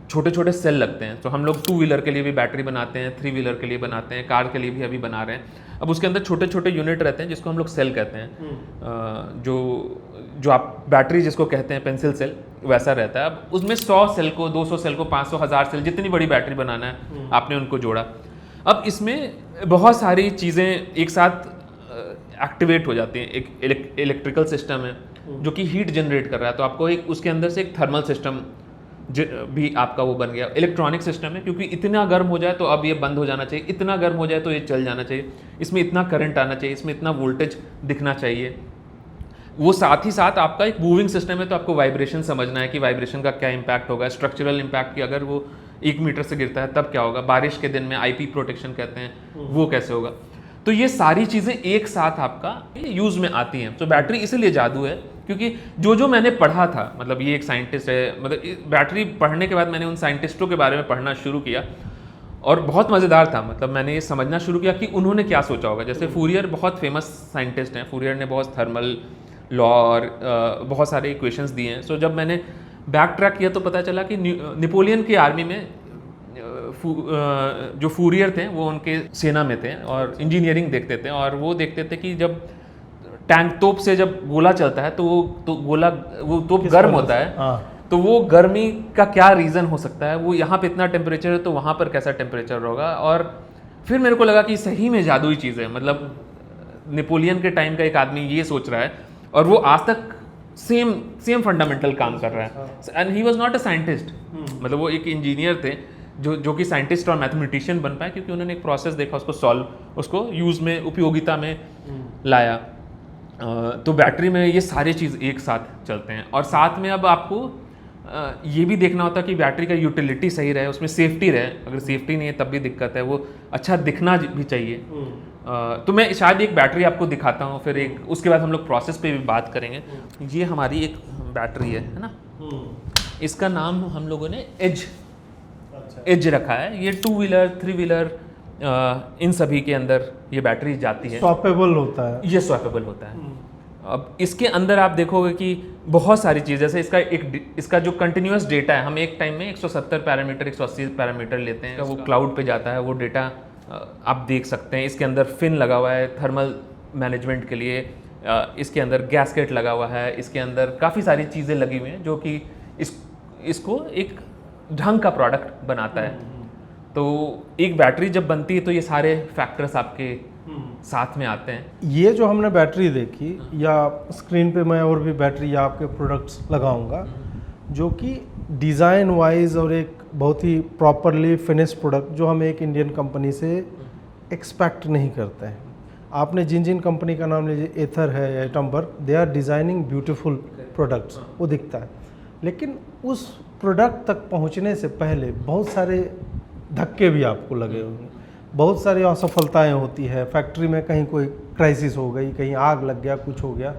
छोटे छोटे सेल लगते हैं। तो हम लोग 2 व्हीलर के लिए भी बैटरी बनाते हैं, 3 व्हीलर के लिए बनाते हैं, कार के लिए भी अभी बना रहे हैं। अब उसके अंदर छोटे छोटे यूनिट रहते हैं जिसको हम लोग सेल कहते हैं। जो आप बैटरी जिसको कहते हैं पेंसिल सेल, वैसा रहता है। अब उसमें 100 सेल को, 200 सेल को, 500, 1000 सेल, जितनी बड़ी बैटरी बनाना है आपने उनको जोड़ा। अब इसमें बहुत सारी चीज़ें एक साथ एक्टिवेट हो जाती हैं। एक इलेक्ट्रिकल सिस्टम है जो कि हीट जनरेट कर रहा है, तो आपको एक उसके अंदर से एक थर्मल सिस्टम भी आपका वो बन गया। इलेक्ट्रॉनिक सिस्टम है, क्योंकि इतना गर्म हो जाए तो अब ये बंद हो जाना चाहिए, इतना गर्म हो जाए तो ये चल जाना चाहिए, इसमें इतना करंट आना चाहिए, इसमें इतना वोल्टेज दिखना चाहिए। वो साथ ही साथ आपका एक मूविंग सिस्टम है, तो आपको वाइब्रेशन समझना है कि वाइब्रेशन का क्या इम्पैक्ट होगा, स्ट्रक्चरल इम्पैक्ट की, अगर वो 1 मीटर से गिरता है तब क्या होगा, बारिश के दिन में IP प्रोटेक्शन कहते हैं वो कैसे होगा। तो ये सारी चीज़ें एक साथ आपका यूज़ में आती हैं। तो बैटरी इसीलिए जादू है, क्योंकि जो मैंने पढ़ा था, मतलब ये एक साइंटिस्ट है, मतलब बैटरी पढ़ने के बाद मैंने उन साइंटिस्टों के बारे में पढ़ना शुरू किया और बहुत मज़ेदार था। मतलब मैंने ये समझना शुरू किया कि उन्होंने क्या सोचा होगा। जैसे फूरियर बहुत फेमस साइंटिस्ट हैं, फूरियर ने बहुत थर्मल लॉ और बहुत सारे इक्वेशंस दिए हैं। सो जब मैंने बैक ट्रैक किया तो पता चला कि नेपोलियन की आर्मी में जो फूरियर थे वो उनके सेना में थे और इंजीनियरिंग देखते थे, और वो देखते थे कि जब टैंक तोप से जब गोला चलता है तो वो तोप गर्म होता है, तो वो गर्मी का क्या रीज़न हो सकता है, वो यहाँ पे इतना टेम्परेचर है तो वहाँ पर कैसा टेम्परेचर होगा। और फिर मेरे को लगा कि सही में जादुई चीज़ है। मतलब नेपोलियन के टाइम का एक आदमी ये सोच रहा है और वो आज तक सेम फंडामेंटल काम कर रहा है। And he was not a scientist, मतलब वो एक इंजीनियर थे जो कि साइंटिस्ट और मैथमेटिशियन बन पाए, क्योंकि उन्होंने एक प्रोसेस देखा, उसको यूज़ में, उपयोगिता में लाया। तो बैटरी में ये सारे चीज़ एक साथ चलते हैं। और साथ में अब आपको ये भी देखना होता है कि बैटरी का यूटिलिटी सही रहे, उसमें सेफ्टी रहे। अगर सेफ्टी नहीं है तब भी दिक्कत है, वो अच्छा दिखना भी चाहिए। तो मैं शायद एक बैटरी आपको दिखाता हूँ, फिर एक उसके बाद हम लोग प्रोसेस पे भी बात करेंगे। ये हमारी एक बैटरी है ना, इसका नाम हम लोगों ने एज रखा है। ये 2 व्हीलर 3 व्हीलर इन सभी के अंदर ये बैटरी जाती है। स्वैपेबल होता है, ये स्वैपेबल होता है। अब इसके अंदर आप देखोगे कि बहुत सारी चीज़, जैसे इसका जो कंटिन्यूस डेटा है, हम एक टाइम में 170 पैरामीटर 180 पैरामीटर लेते हैं, वो क्लाउड पे जाता है, वो डेटा आप देख सकते हैं। इसके अंदर फिन लगा हुआ है थर्मल मैनेजमेंट के लिए, इसके अंदर गैसकेट लगा हुआ है, इसके अंदर काफ़ी सारी चीज़ें लगी हुई हैं जो कि इसको एक ढंग का प्रोडक्ट बनाता है। तो एक बैटरी जब बनती है तो ये सारे फैक्टर्स आपके साथ में आते हैं। ये जो हमने बैटरी देखी, या स्क्रीन पे मैं और भी बैटरी या आपके प्रोडक्ट्स लगाऊंगा, जो कि डिज़ाइन वाइज और एक बहुत ही प्रॉपरली फिनिश प्रोडक्ट जो हम एक इंडियन कंपनी से एक्सपेक्ट नहीं करते हैं। आपने जिन कंपनी का नाम लीजिए, एथर है या Atomberg, they are designing beautiful products, वो दिखता है। लेकिन उस प्रोडक्ट तक पहुंचने से पहले बहुत सारे धक्के भी आपको लगे होंगे, बहुत सारी असफलताएं होती है। फैक्ट्री में कहीं कोई क्राइसिस हो गई, कहीं आग लग गया, कुछ हो गया।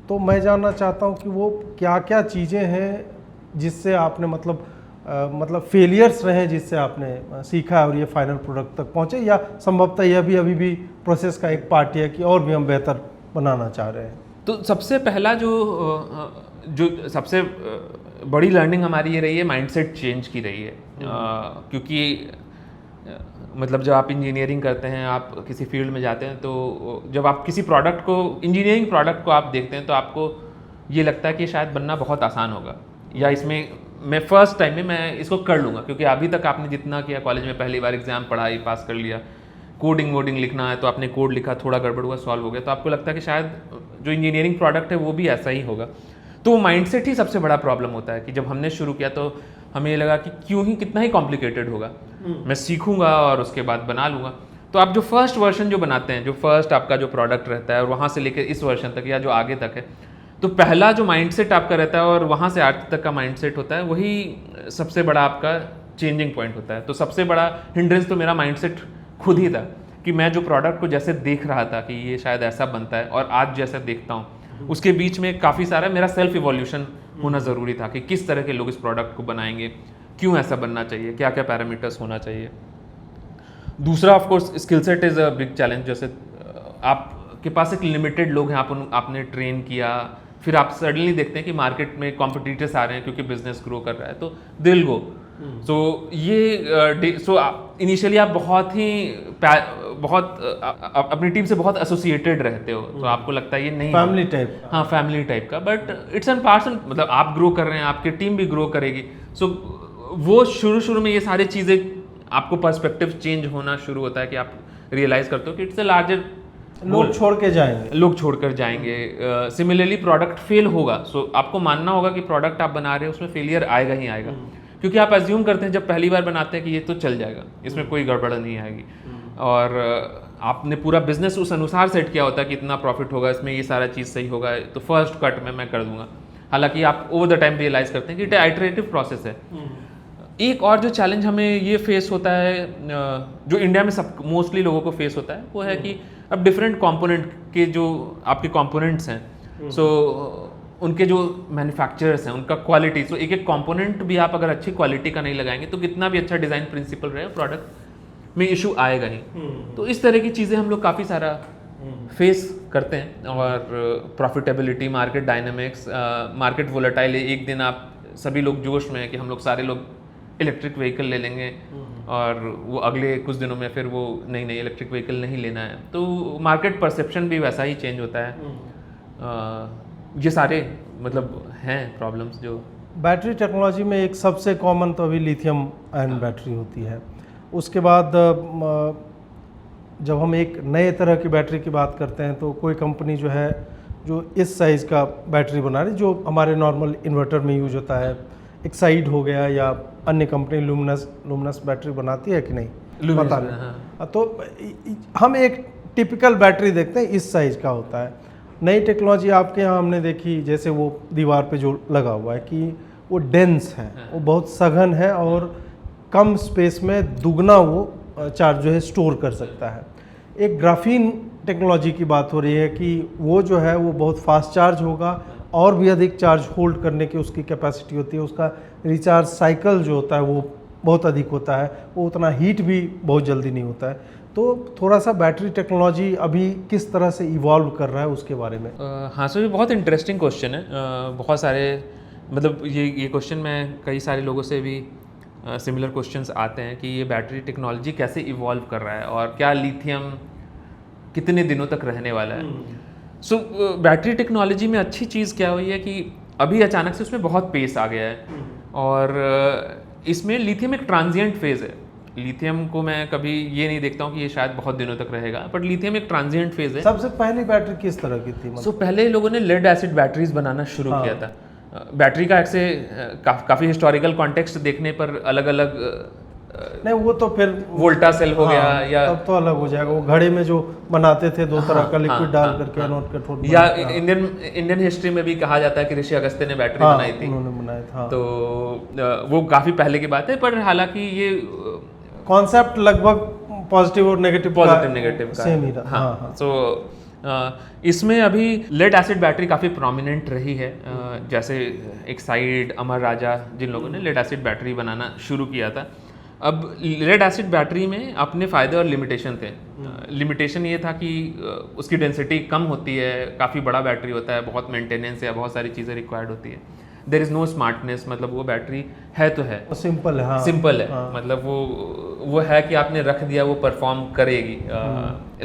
तो मैं जानना चाहता हूं कि वो क्या क्या चीज़ें हैं जिससे आपने मतलब फेलियर्स रहे जिससे आपने सीखा और ये फाइनल प्रोडक्ट तक पहुंचे, या संभवतः यह भी अभी भी प्रोसेस का एक पार्ट है कि और भी हम बेहतर बनाना चाह रहे हैं। तो सबसे पहला जो सबसे बड़ी लर्निंग हमारी ये रही है, माइंडसेट चेंज की रही है। क्योंकि मतलब जब आप इंजीनियरिंग करते हैं, आप किसी फील्ड में जाते हैं, तो जब आप किसी प्रोडक्ट को, इंजीनियरिंग प्रोडक्ट को आप देखते हैं तो आपको ये लगता है कि शायद बनना बहुत आसान होगा, या इसमें मैं फर्स्ट टाइम में मैं इसको कर लूँगा, क्योंकि अभी तक आपने जितना किया, कॉलेज में पहली बार एग्जाम पढ़ाई, पास कर लिया, कोडिंग वोडिंग लिखना है तो आपने कोड लिखा, थोड़ा गड़बड़ हुआ, सॉल्व हो गया, तो आपको लगता है कि शायद जो इंजीनियरिंग प्रोडक्ट है वो भी ऐसा ही होगा। तो माइंडसेट ही सबसे बड़ा प्रॉब्लम होता है कि जब हमने शुरू किया तो हमें ये लगा कि क्यों ही, कितना ही कॉम्प्लिकेटेड होगा, मैं सीखूंगा और उसके बाद बना लूँगा। तो आप जो फर्स्ट वर्जन जो बनाते हैं, जो फर्स्ट आपका जो प्रोडक्ट रहता है और वहाँ से लेकर इस वर्जन तक या जो आगे तक है, तो पहला जो माइंडसेट आपका रहता है और वहाँ से आज तक का माइंडसेट होता है, वही सबसे बड़ा आपका चेंजिंग पॉइंट होता है। तो सबसे बड़ा हिंड्रेंस तो मेरा माइंडसेट खुद ही था कि मैं जो प्रोडक्ट को जैसे देख रहा था कि ये शायद ऐसा बनता है, और आज जैसे देखता हूँ, उसके बीच में काफ़ी सारा मेरा सेल्फ इवोल्यूशन होना ज़रूरी था कि किस तरह के लोग इस प्रोडक्ट को बनाएंगे, क्यों ऐसा बनना चाहिए, क्या क्या पैरामीटर्स होना चाहिए। दूसरा of course skill set is a big challenge. जैसे आपके पास एक लिमिटेड लोग हैं, आपने ट्रेन किया, फिर आप सडनली देखते हैं कि मार्केट में कॉम्पिटिटर्स आ रहे हैं क्योंकि बिजनेस ग्रो कर रहा है, तो दे विल गो। सो ये इनिशियली आप बहुत अपनी टीम से बहुत एसोसिएटेड रहते हो, तो आपको लगता है ये नहीं, फैमिली टाइप, हाँ फैमिली टाइप का, बट इट्स एन पार्सन, मतलब आप ग्रो कर रहे हैं, आपकी टीम भी ग्रो करेगी। सो वो शुरू में ये सारी चीज़ें आपको पर्सपेक्टिव चेंज होना शुरू होता है कि आप रियलाइज करते हो कि इट्स अ लार्जर, लोग छोड़ के जाएंगे, लोग छोड़कर जाएंगे। सिमिलरली प्रोडक्ट फेल होगा, सो आपको मानना होगा कि प्रोडक्ट आप बना रहे हो उसमें फेलियर आएगा ही आएगा, क्योंकि आप एज्यूम करते हैं जब पहली बार बनाते हैं कि ये तो चल जाएगा, इसमें कोई गड़बड़ नहीं आएगी, और आपने पूरा बिजनेस उस अनुसार सेट किया होता है कि इतना प्रॉफिट होगा, इसमें ये सारा चीज़ सही होगा, तो फर्स्ट कट में मैं कर दूंगा। हालांकि आप ओवर द टाइम रियलाइज करते हैं कि इट आइटरेटिव प्रोसेस है। एक और जो चैलेंज हमें ये फेस होता है, जो इंडिया में सब मोस्टली लोगों को फेस होता है, वो है कि अब डिफरेंट कंपोनेंट के जो आपके कंपोनेंट्स हैं, सो उनके जो मैन्युफैक्चरर्स हैं उनका क्वालिटी, सो एक एक कंपोनेंट भी आप अगर अच्छी क्वालिटी का नहीं लगाएंगे तो कितना भी अच्छा डिज़ाइन प्रिंसिपल रहे प्रोडक्ट में इशू आएगा ही। तो इस तरह की चीज़ें हम लोग काफ़ी सारा फेस करते हैं, और profitability, market dynamics, market volatile. एक दिन आप सभी लोग जोश में है कि हम लोग सारे लोग इलेक्ट्रिक व्हीकल ले लेंगे, और वो अगले कुछ दिनों में फिर वो नहीं इलेक्ट्रिक व्हीकल नहीं लेना है, तो मार्केट परसेप्शन भी वैसा ही चेंज होता है। ये सारे मतलब हैं प्रॉब्लम्स जो बैटरी टेक्नोलॉजी में एक सबसे कॉमन तो अभी लिथियम आयन बैटरी होती है। उसके बाद जब हम एक नए तरह की बैटरी की बात करते हैं तो कोई कंपनी जो है जो इस साइज़ का बैटरी बना रही, जो हमारे नॉर्मल इन्वर्टर में यूज होता है, एक्साइड हो गया या अन्य कंपनी लुमिनस बैटरी बनाती है कि नहीं पता नहीं। हाँ। तो हम एक टिपिकल बैटरी देखते हैं इस साइज़ का होता है। नई टेक्नोलॉजी आपके यहाँ हमने देखी, जैसे वो दीवार पे जो लगा हुआ है कि वो डेंस है, वो बहुत सघन है और कम स्पेस में दुगना वो चार्ज जो है स्टोर कर सकता है। एक ग्राफीन टेक्नोलॉजी की बात हो रही है कि वो जो है वो बहुत फास्ट चार्ज होगा और भी अधिक चार्ज होल्ड करने की उसकी कैपेसिटी होती है, उसका रिचार्ज साइकिल जो होता है वो बहुत अधिक होता है, वो उतना हीट भी बहुत जल्दी नहीं होता है। तो थोड़ा सा बैटरी टेक्नोलॉजी अभी किस तरह से इवॉल्व कर रहा है उसके बारे में। हाँ सर, ये बहुत इंटरेस्टिंग क्वेश्चन है। बहुत सारे मतलब ये क्वेश्चन मैं कई सारे लोगों से भी सिमिलर क्वेश्चंस आते हैं कि ये बैटरी टेक्नोलॉजी कैसे इवॉल्व कर रहा है और क्या लिथियम कितने दिनों तक रहने वाला है। सो बैटरी टेक्नोलॉजी में अच्छी चीज़ क्या हुई है कि अभी अचानक से उसमें बहुत पेस आ गया है, और इसमें लिथियम एक ट्रांजिएंट फेज़ है। लिथियम को मैं कभी ये नहीं देखता हूँ कि ये शायद बहुत दिनों तक रहेगा, बट लिथियम एक ट्रांजिएंट फेज़ है। सबसे पहली बैटरी किस तरह की थी? सो पहले लोगों ने लेड एसिड बैटरीज बनाना शुरू किया था। बैटरी का ऐसे काफ़ी हिस्टोरिकल कॉन्टेक्स्ट देखने पर अलग अलग नहीं, वो तो फिर वोल्टा सेल हो गया, या तब तो अलग हो जाएगा। वो घड़े में जो बनाते थे दो तरह का लिक्विड डाल करके एनोड कैथोड, या इंडियन हिस्ट्री में भी कहा जाता है कि ऋषि अगस्त्य ने बैटरी बनाई थी, उन्होंने बनाया था। तो वो काफ़ी पहले की बात है, पर हालांकि ये कॉन्सेप्ट लगभग पॉजिटिव और नेगेटिव का सेम ही था। हाँ। सो इसमें अभी लेड एसिड बैटरी काफ़ी प्रोमिनेंट रही है। जैसे एक्साइड, अमर राजा, जिन लोगों ने लेड एसिड बैटरी बनाना शुरू किया था। अब लेड एसिड बैटरी में अपने फ़ायदे और लिमिटेशन थे। लिमिटेशन ये था कि उसकी डेंसिटी कम होती है, काफ़ी बड़ा बैटरी होता है, बहुत मेंटेनेंस है, बहुत सारी चीज़ें रिक्वायर्ड होती है। देयर इज़ नो स्मार्टनेस, मतलब वो बैटरी है तो है, सिंपल है। सिंपल है। मतलब वो है कि आपने रख दिया वो परफॉर्म करेगी।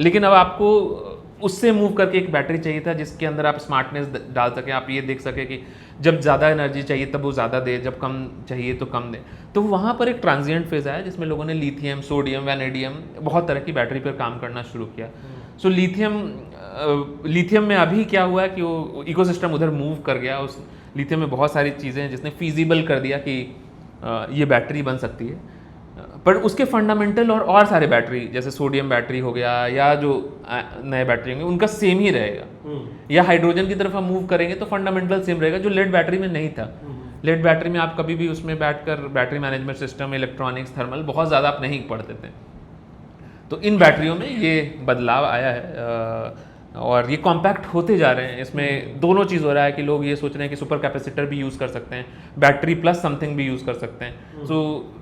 लेकिन अब आपको उससे मूव करके एक बैटरी चाहिए था जिसके अंदर आप स्मार्टनेस डाल सकें, आप ये देख सकें कि जब ज़्यादा एनर्जी चाहिए तब वो ज़्यादा दे, जब कम चाहिए तो कम दे। तो वहाँ पर एक ट्रांजिएंट फेज़ आया जिसमें लोगों ने लिथियम, सोडियम, वैनेडियम, बहुत तरह की बैटरी पर काम करना शुरू किया। सो लिथियम में अभी क्या हुआ है कि वो इकोसिस्टम उधर मूव कर गया। उस लिथियम में बहुत सारी चीज़ें हैं जिसने फीजिबल कर दिया कि ये बैटरी बन सकती है। पर उसके फंडामेंटल और सारे बैटरी, जैसे सोडियम बैटरी हो गया या जो नए बैटरी होंगे, उनका सेम ही रहेगा। या हाइड्रोजन की तरफ हम मूव करेंगे तो फंडामेंटल सेम रहेगा, जो लेड बैटरी में नहीं था। लेड बैटरी में आप कभी भी उसमें बैठकर battery management system, electronics, thermal बहुत ज़्यादा आप नहीं पढ़ते थे। तो इन बैटरियों में ये बदलाव आया है। और ये कॉम्पैक्ट होते जा रहे हैं। इसमें दोनों चीज़ हो रहा है कि लोग ये सोच रहे हैं कि सुपर कैपेसिटर भी यूज़ कर सकते हैं, बैटरी प्लस समथिंग भी यूज़ कर सकते हैं। सो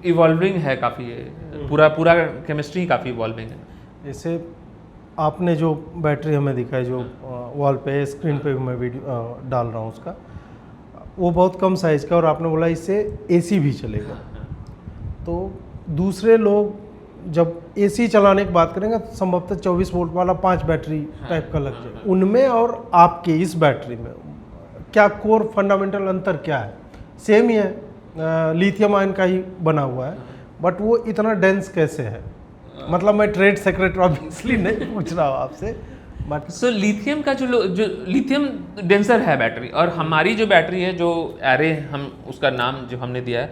इवॉल्विंग है काफ़ी, ये पूरा केमिस्ट्री काफ़ी इवॉल्विंग है। जैसे आपने जो बैटरी हमें दिखाई, जो वॉल पे स्क्रीन पे भी मैं वीडियो डाल रहा हूँ उसका, वो बहुत कम साइज़ का, और आपने बोला इससे एसी भी चलेगा। तो दूसरे लोग जब एसी चलाने की बात करेंगे तो संभवतः 24 वोल्ट वाला 5 बैटरी टाइप का लग जाएगा। उनमें और आपके इस बैटरी में क्या कोर फंडामेंटल अंतर क्या है? सेम ही है, लिथियम आयन का ही बना हुआ है, बट वो इतना डेंस कैसे है? मतलब मैं ट्रेड सेक्रेटरी ऑब्वियसली नहीं पूछ रहा हूँ आपसे, बट सो लिथियम का जो लिथियम डेंसर है बैटरी, और हमारी जो बैटरी है, जो एरे हम उसका नाम जो हमने दिया है,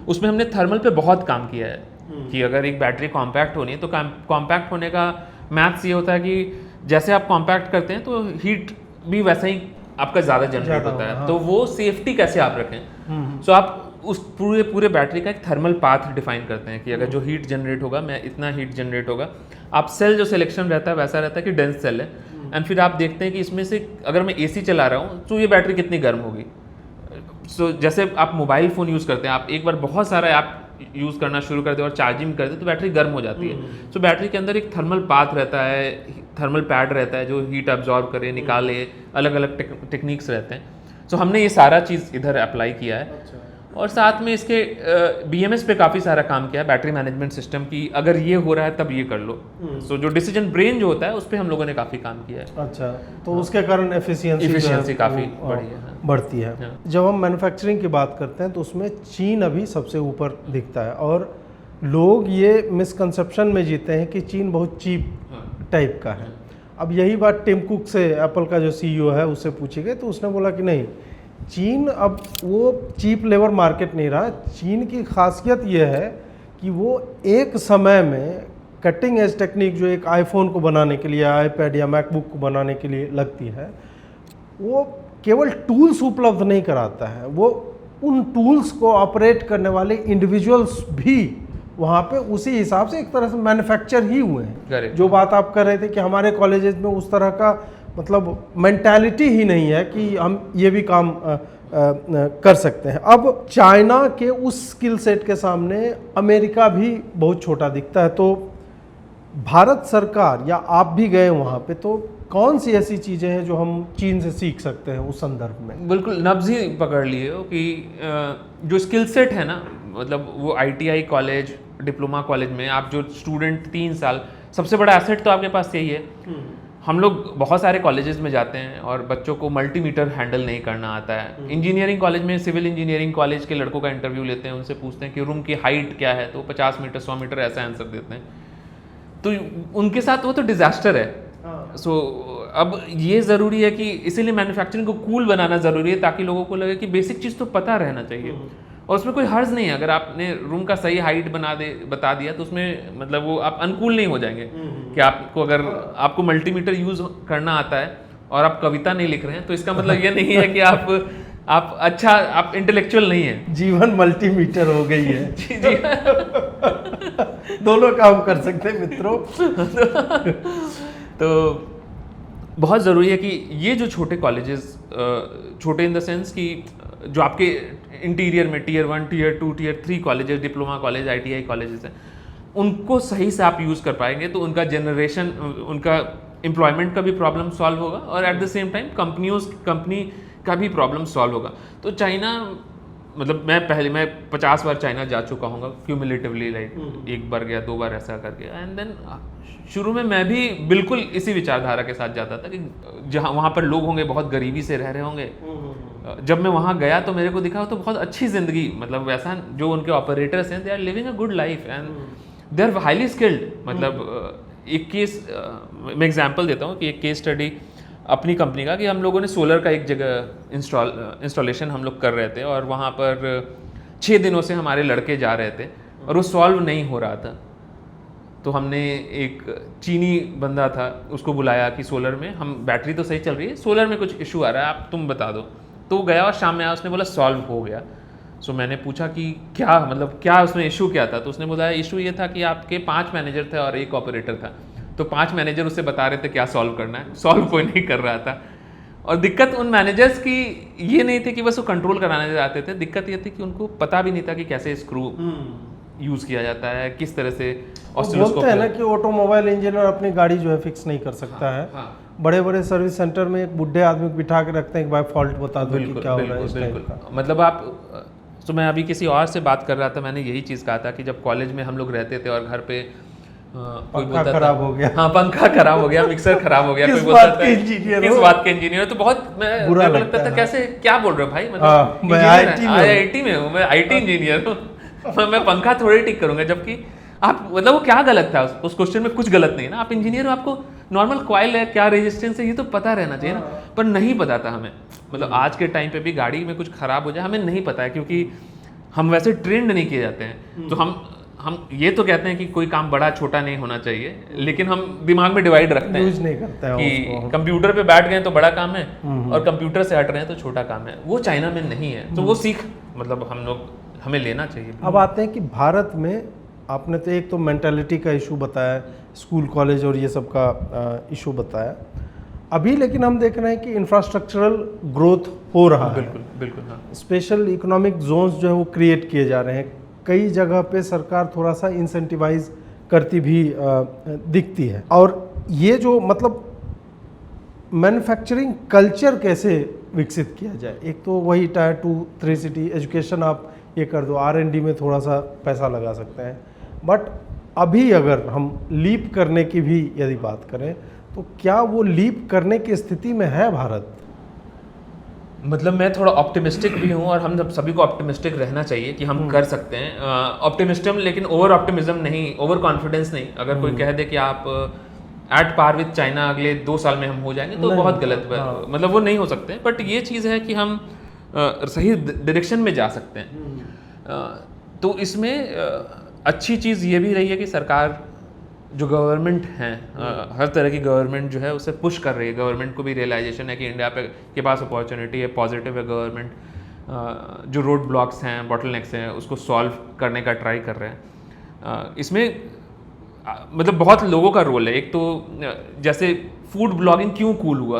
उसमें हमने थर्मल पे बहुत काम किया है कि अगर एक बैटरी कॉम्पैक्ट होनी है तो कॉम्पैक्ट होने का मैथ्स ये होता है कि जैसे आप कॉम्पैक्ट करते हैं तो हीट भी वैसा ही आपका ज़्यादा जनरेट होता है। तो वो सेफ्टी कैसे आप रखें, सो आप उस पूरे बैटरी का एक थर्मल पाथ डिफाइन करते हैं कि अगर जो हीट जनरेट होगा, मैं इतना हीट जनरेट होगा। आप सेल जो सिलेक्शन रहता है वैसा रहता है कि डेंस सेल है, एंड फिर आप देखते हैं कि इसमें से अगर मैं एसी चला रहा हूँ तो ये बैटरी कितनी गर्म होगी। सो जैसे आप मोबाइल फ़ोन यूज़ करते हैं, आप एक बार बहुत सारा ऐप यूज़ करना शुरू कर दे और चार्जिंग कर दे तो बैटरी गर्म हो जाती है। सो बैटरी के अंदर एक थर्मल पाथ रहता है, थर्मल पैड रहता है जो हीट अब्जॉर्ब करे, निकाले, अलग अलग टेक्निक्स रहते हैं। सो हमने ये सारा चीज़ इधर अप्लाई किया है। और साथ में इसके BMS पे काफ़ी सारा काम किया है, बैटरी मैनेजमेंट सिस्टम की, अगर ये हो रहा है तब ये कर लो। सो जो डिसीजन ब्रेन जो होता है उस पर हम लोगों ने काफ़ी काम किया है। अच्छा, तो उसके कारण एफिशिएंसी काफ़ी बढ़ती है। जब हम मैन्युफैक्चरिंग की बात करते हैं तो उसमें चीन अभी सबसे ऊपर दिखता है, और लोग ये मिसकंसेप्शन में जीते हैं कि चीन बहुत चीप टाइप का है। अब यही बात टिम कुक से, एप्पल का जो CEO है, उससे पूछी गई तो उसने बोला कि नहीं, चीन अब वो चीप लेबर मार्केट नहीं रहा। चीन की खासियत ये है कि वो एक समय में कटिंग एज टेक्निक जो एक आईफोन को बनाने के लिए, आईपैड या मैकबुक को बनाने के लिए लगती है, वो केवल टूल्स उपलब्ध नहीं कराता है, वो उन टूल्स को ऑपरेट करने वाले इंडिविजुअल्स भी वहाँ पे उसी हिसाब से एक तरह से मैन्युफैक्चर ही हुए हैं। जो बात आप कर रहे थे कि हमारे कॉलेजेस में उस तरह का मतलब मेंटालिटी ही नहीं है कि हम ये भी काम कर सकते हैं। अब चाइना के उस स्किल सेट के सामने अमेरिका भी बहुत छोटा दिखता है। तो भारत सरकार या आप भी गए वहाँ पे, तो कौन सी ऐसी चीज़ें हैं जो हम चीन से सीख सकते हैं उस संदर्भ में? बिल्कुल नब्ज ही पकड़ लिए हो कि जो स्किल सेट है ना, मतलब वो ITI कॉलेज, डिप्लोमा कॉलेज में आप जो स्टूडेंट 3 साल, सबसे बड़ा एसेट तो आपके पास यही है। हम लोग बहुत सारे कॉलेजेस में जाते हैं और बच्चों को मल्टीमीटर हैंडल नहीं करना आता है। इंजीनियरिंग कॉलेज में, सिविल इंजीनियरिंग कॉलेज के लड़कों का इंटरव्यू लेते हैं, उनसे पूछते हैं कि रूम की हाइट क्या है, तो 50 मीटर 100 मीटर ऐसा आंसर देते हैं। तो उनके साथ वो तो डिजास्टर है। सो अब ये ज़रूरी है कि इसीलिए मैन्युफैक्चरिंग को कूल बनाना ज़रूरी है, ताकि लोगों को लगे कि बेसिक चीज़ तो पता रहना चाहिए और उसमें कोई हर्ज नहीं है। अगर आपने रूम का सही हाइट बता दिया तो उसमें मतलब वो आप अनकूल नहीं हो जाएंगे कि आपको, अगर आपको मल्टीमीटर यूज़ करना आता है और आप कविता नहीं लिख रहे हैं तो इसका मतलब ये नहीं है कि आप अच्छा, आप इंटेलेक्चुअल नहीं है। जीवन मल्टीमीटर हो गई है। जी जी दोनों काम कर सकते हैं मित्रों। तो बहुत ज़रूरी है कि ये जो छोटे कॉलेजेस, छोटे इन द सेंस कि जो आपके इंटीरियर में Tier 1, Tier 2, Tier 3 colleges, diploma college, ITI colleges हैं, उनको सही से आप यूज़ कर पाएंगे तो उनका जनरेशन, उनका एम्प्लॉयमेंट का भी प्रॉब्लम सॉल्व होगा और at the same time company का भी प्रॉब्लम सॉल्व होगा। तो चाइना, मतलब मैं 50 बार चाइना जा चुका हूँ क्यूमुलेटिवली, लाइक एक बार गया, 2 बार ऐसा करके। एंड देन शुरू में मैं भी बिल्कुल इसी विचारधारा के साथ जाता था कि जहाँ वहाँ पर लोग होंगे बहुत गरीबी से रह रहे होंगे। जब मैं वहाँ गया तो मेरे को दिखा तो बहुत अच्छी ज़िंदगी, मतलब वैसा जो उनके ऑपरेटर्स हैं, they are living a good life and they are highly skilled. मतलब एक केस मैं एग्जांपल देता हूँ कि एक केस स्टडी अपनी कंपनी का, कि हम लोगों ने सोलर का एक जगह इंस्टॉलेशन हम लोग कर रहे थे और वहाँ पर 6 दिनों से हमारे लड़के जा रहे थे और वो सॉल्व नहीं हो रहा था। तो हमने एक चीनी बंदा था, उसको बुलाया कि सोलर में हम, बैटरी तो सही चल रही है, सोलर में कुछ इशू आ रहा है, आप तुम बता दो। तो गया और शाम में आया, उसने बोला सॉल्व हो गया। सो मैंने पूछा कि क्या उसमें इशू क्या था? तो उसने बोला इशू ये था कि आपके 5 मैनेजर थे और 1 ऑपरेटर था। तो 5 मैनेजर उससे बता रहे थे क्या सॉल्व करना है, सॉल्व कोई नहीं कर रहा था। और दिक्कत उन मैनेजर्स की ये नहीं थी कि बस वो कंट्रोल कराने जाते थे, दिक्कत ये थी कि उनको पता भी नहीं था कि कैसे स्क्रू यूज़ किया जाता है, किस तरह से बोलते हैं ना कि ऑटोमोबाइल इंजीनियर अपनी गाड़ी जो है फिक्स नहीं कर सकता है। बड़े बड़े सर्विस सेंटर में एक बुढ़े आदमी को बिठा के रखते हैं कि भाई फॉल्ट बता दो कि क्या हो रहा है इस टाइप का। मतलब आप तो मैं अभी किसी और से बात कर रहा था, मैंने यही चीज़ कहा था कि जब कॉलेज में हम लोग रहते थे और घर पे कोई पंखा खराब हो गया, हाँ पंखा खराब हो गया, मिक्सर खराब हो गया, कोई बोलता था किस बात के इंजीनियर, तो बहुत बुरा लगता था, कैसे क्या बोल रहे हो भाई, मतलब मैं आईआईटी में हूँ, मैं आईटी इंजीनियर हूँ, मैं पंखा थोड़ी ठीक करूंगा, जबकि आप मतलब वो क्या गलत था उस क्वेश्चन में, कुछ गलत नहीं ना, आप इंजीनियर हो, आपको नॉर्मल कॉइल है, क्या रेजिस्टेंस है, ये तो पता रहना चाहिए ना, पर नहीं पता था हमें। मतलब आज के टाइम पे भी गाड़ी में कुछ खराब हो जाए हमें नहीं पता है, क्योंकि हम वैसे ट्रेंड नहीं किए जाते हैं। तो हम ये तो कहते हैं कि कोई काम बड़ा छोटा नहीं होना चाहिए, लेकिन हम दिमाग में डिवाइड रखते हैं, यूज नहीं करते हैं कि कंप्यूटर पे बैठ गए तो बड़ा काम है और कंप्यूटर से हट रहे हैं तो छोटा काम है। वो चाइना में नहीं है, तो वो सीख मतलब हमें लेना चाहिए। अब आते हैं कि भारत में आपने तो एक तो मेंटालिटी का इशू बताया, स्कूल कॉलेज और ये सब का इशू बताया अभी, लेकिन हम देख रहे हैं कि इंफ्रास्ट्रक्चरल ग्रोथ हो रहा है। बिल्कुल बिल्कुल, हाँ। स्पेशल इकोनॉमिक जोन्स जो है वो क्रिएट किए जा रहे हैं, कई जगह पे सरकार थोड़ा सा इंसेंटिवाइज करती भी दिखती है। और ये जो मतलब मैन्युफैक्चरिंग कल्चर कैसे विकसित किया जाए, एक तो वही टायर 2 3 सिटी एजुकेशन आप ये कर दो, R&D में थोड़ा सा पैसा लगा सकते हैं, बट अभी अगर हम लीप करने की भी यदि बात करें तो क्या वो लीप करने की स्थिति में है भारत? मतलब मैं थोड़ा ऑप्टिमिस्टिक भी हूँ और हम सभी को ऑप्टिमिस्टिक रहना चाहिए कि हम कर सकते हैं ऑप्टिमिस्टम, लेकिन ओवर ऑप्टिमिज्म नहीं, ओवर कॉन्फिडेंस नहीं। अगर कोई कह दे कि आप एट पार विद चाइना अगले 2 साल में हम हो जाएंगे तो बहुत गलत है। मतलब वो नहीं हो सकते, बट ये चीज़ है कि हम सही डायरेक्शन में जा सकते हैं। तो इसमें अच्छी चीज़ ये भी रही है कि सरकार जो गवर्नमेंट हैं, हर तरह की गवर्नमेंट जो है उसे पुश कर रही है। गवर्नमेंट को भी रियलाइजेशन है कि इंडिया के पास अपॉर्चुनिटी है, पॉजिटिव है गवर्नमेंट। जो रोड ब्लॉक्स हैं, बॉटलनेक्स हैं, उसको सॉल्व करने का ट्राई कर रहे हैं। इसमें मतलब बहुत लोगों का रोल है। एक तो जैसे फूड ब्लॉगिंग क्यों कूल हुआ,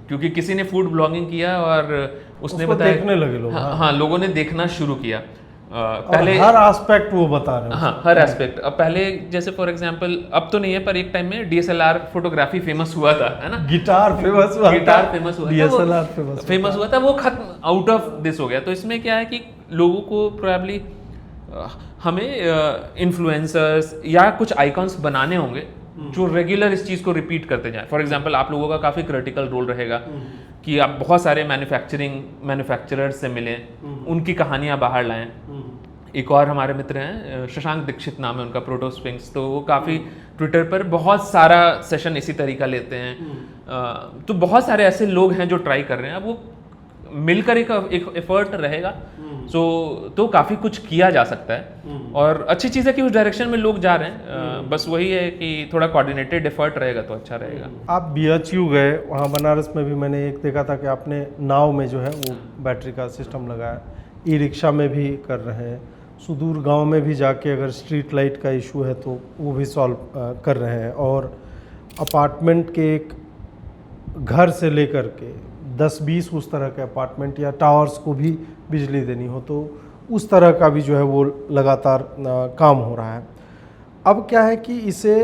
क्योंकि किसी ने फूड ब्लॉगिंग किया और उसने बताया, देखने लगे लोग। हाँ, लोगों ने देखना शुरू किया। पहले हर एस्पेक्ट वो बता रहे हैं। हाँ, हर एस्पेक्ट। अब पहले जैसे फॉर एग्जांपल, अब तो नहीं है, पर एक टाइम में DSLR फोटोग्राफी फेमस हुआ था, है ना, गिटार फेमस हुआ, DSLR फेमस हुआ था, वो खत्म, आउट ऑफ दिस हो गया। तो इसमें क्या है कि लोगों को प्रोबेबली हमें इन्फ्लुएंसर्स या कुछ आइकॉन्स बनाने होंगे जो रेगुलर इस चीज़ को रिपीट करते जाएं। फॉर एग्जांपल, आप लोगों का काफ़ी क्रिटिकल रोल रहेगा कि आप बहुत सारे मैन्युफैक्चरर्स से मिलें, उनकी कहानियाँ बाहर लाएं। एक और हमारे मित्र हैं, शशांक दीक्षित नाम है उनका, प्रोटोस्पिंक्स, तो वो काफ़ी ट्विटर पर बहुत सारा सेशन इसी तरीका लेते हैं। तो बहुत सारे ऐसे लोग हैं जो ट्राई कर रहे हैं। अब वो मिलकर एक एफर्ट रहेगा तो काफ़ी कुछ किया जा सकता है। और अच्छी चीज़ है कि उस डायरेक्शन में लोग जा रहे हैं। बस वही है कि थोड़ा कोऑर्डिनेटेड एफर्ट रहेगा तो अच्छा रहेगा। आप BHU गए, वहाँ बनारस में भी मैंने एक देखा था कि आपने नाव में जो है वो बैटरी का सिस्टम लगाया, ई-रिक्शा में भी कर रहे हैं, सुदूर गांव में भी जाके अगर स्ट्रीट लाइट का इशू है तो वो भी सॉल्व कर रहे हैं। और अपार्टमेंट के एक घर से लेकर के 10-20 उस तरह के अपार्टमेंट या टावर्स को भी बिजली देनी हो तो उस तरह का भी जो है वो लगातार काम हो रहा है। अब क्या है कि इसे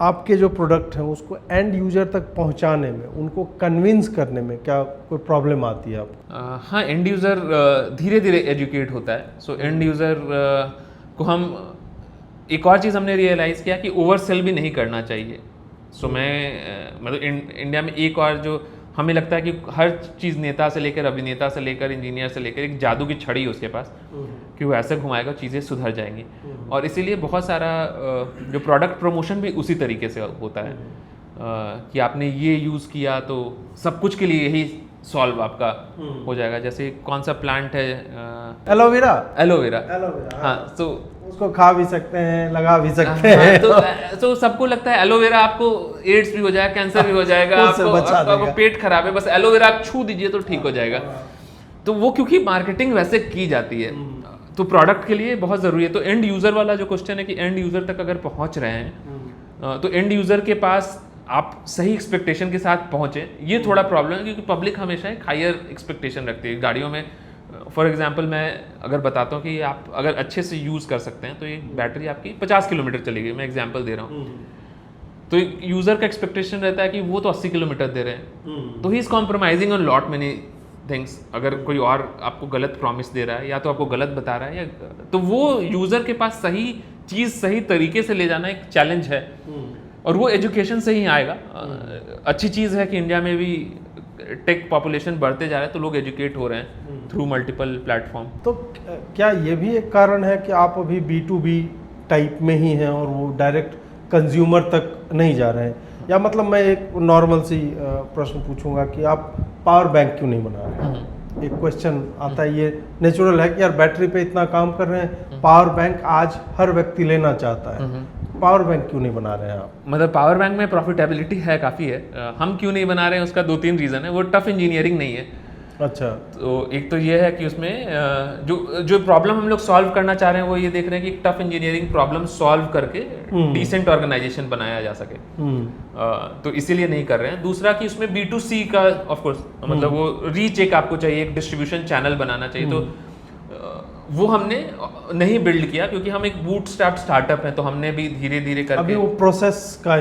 आपके जो प्रोडक्ट हैं उसको एंड यूजर तक पहुंचाने में, उनको कन्विंस करने में क्या कोई प्रॉब्लम आती है आपको? हाँ, एंड यूज़र धीरे धीरे एजुकेट होता है। सो एंड यूज़र को हम, एक और चीज़ हमने रियलाइज़ किया कि ओवर सेल भी नहीं करना चाहिए। सो मैं मतलब इंडिया में एक और जो हमें लगता है कि हर चीज़ नेता से लेकर अभिनेता से लेकर इंजीनियर से लेकर एक जादू की छड़ी है उसके पास कि वो ऐसे घुमाएगा चीज़ें सुधर जाएंगी। और इसीलिए बहुत सारा जो प्रोडक्ट प्रमोशन भी उसी तरीके से होता है कि आपने ये यूज़ किया तो सब कुछ के लिए यही सॉल्व आपका हो जाएगा। जैसे कौन सा प्लांट है, एलोवेरा। हाँ, तो उसको खा भी सकते हैं, लगा भी सकते हैं। तो सबको लगता है एलोवेरा आपको एड्स भी हो जाएगा, कैंसर भी हो जाएगा, आपको पेट खराब है, बस एलोवेरा आप छू दीजिए तो ठीक हो जाएगा। तो वो क्योंकि मार्केटिंग वैसे की जाती है तो प्रोडक्ट के लिए बहुत ज़रूरी है। तो एंड यूज़र वाला जो क्वेश्चन है कि एंड यूज़र तक अगर पहुंच रहे हैं तो एंड यूज़र के पास आप सही एक्सपेक्टेशन के साथ पहुँचे, ये थोड़ा प्रॉब्लम है क्योंकि पब्लिक हमेशा एक हायर एक्सपेक्टेशन रखती है गाड़ियों में। फॉर एग्जांपल मैं अगर बताता हूँ कि आप अगर अच्छे से यूज़ कर सकते हैं तो ये बैटरी आपकी 50 किलोमीटर चलेगी, मैं एग्जांपल दे रहा हूँ। तो यूज़र का एक्सपेक्टेशन रहता है कि वो तो 80 किलोमीटर दे रहे हैं, तो he is compromising on lot many things. अगर कोई और आपको गलत प्रॉमिस दे रहा है या तो आपको गलत बता रहा है, या तो वो यूज़र के पास सही चीज़ सही तरीके से ले जाना एक चैलेंज है, और वो एजुकेशन से ही आएगा। अच्छी चीज़ है कि इंडिया में भी टेक पॉपुलेशन बढ़ते जा रहा है, तो लोग एजुकेट हो रहे हैं थ्रू मल्टीपल प्लेटफॉर्म। तो क्या ये भी एक कारण है कि आप अभी B2B टाइप में ही हैं और वो डायरेक्ट कंज्यूमर तक नहीं जा रहे हैं? या मतलब मैं एक नॉर्मल सी प्रश्न पूछूंगा कि आप पावर बैंक क्यों नहीं बना रहे हैं? एक क्वेश्चन आता है, ये नेचुरल है कि यार बैटरी पे इतना काम कर रहे हैं, पावर बैंक आज हर व्यक्ति लेना चाहता है, पावर बैंक क्यों नहीं बना रहे हैं आप? मतलब पावर बैंक में प्रॉफिटेबिलिटी है काफ़ी है, हम क्यों नहीं बना रहे हैं उसका 2-3 रीज़न है। वो टफ इंजीनियरिंग नहीं है। अच्छा, तो एक तो ये है कि उसमें जो प्रॉब्लम हम लोग सॉल्व करना चाह रहे हैं वो ये देख रहे हैं कि टफ इंजीनियरिंग प्रॉब्लम सॉल्व करके डिसेंट ऑर्गेनाइजेशन बनाया जा सके, तो इसीलिए नहीं कर रहे हैं। दूसरा कि उसमें B2C का ऑफ कोर्स मतलब वो रीच एक आपको चाहिए, एक डिस्ट्रीब्यूशन चैनल बनाना चाहिए, तो वो हमने नहीं बिल्ड किया क्योंकि हम एक बूटस्ट्रैप स्टार्टअप है, तो हमने भी धीरे धीरे करके अभी वो प्रोसेस का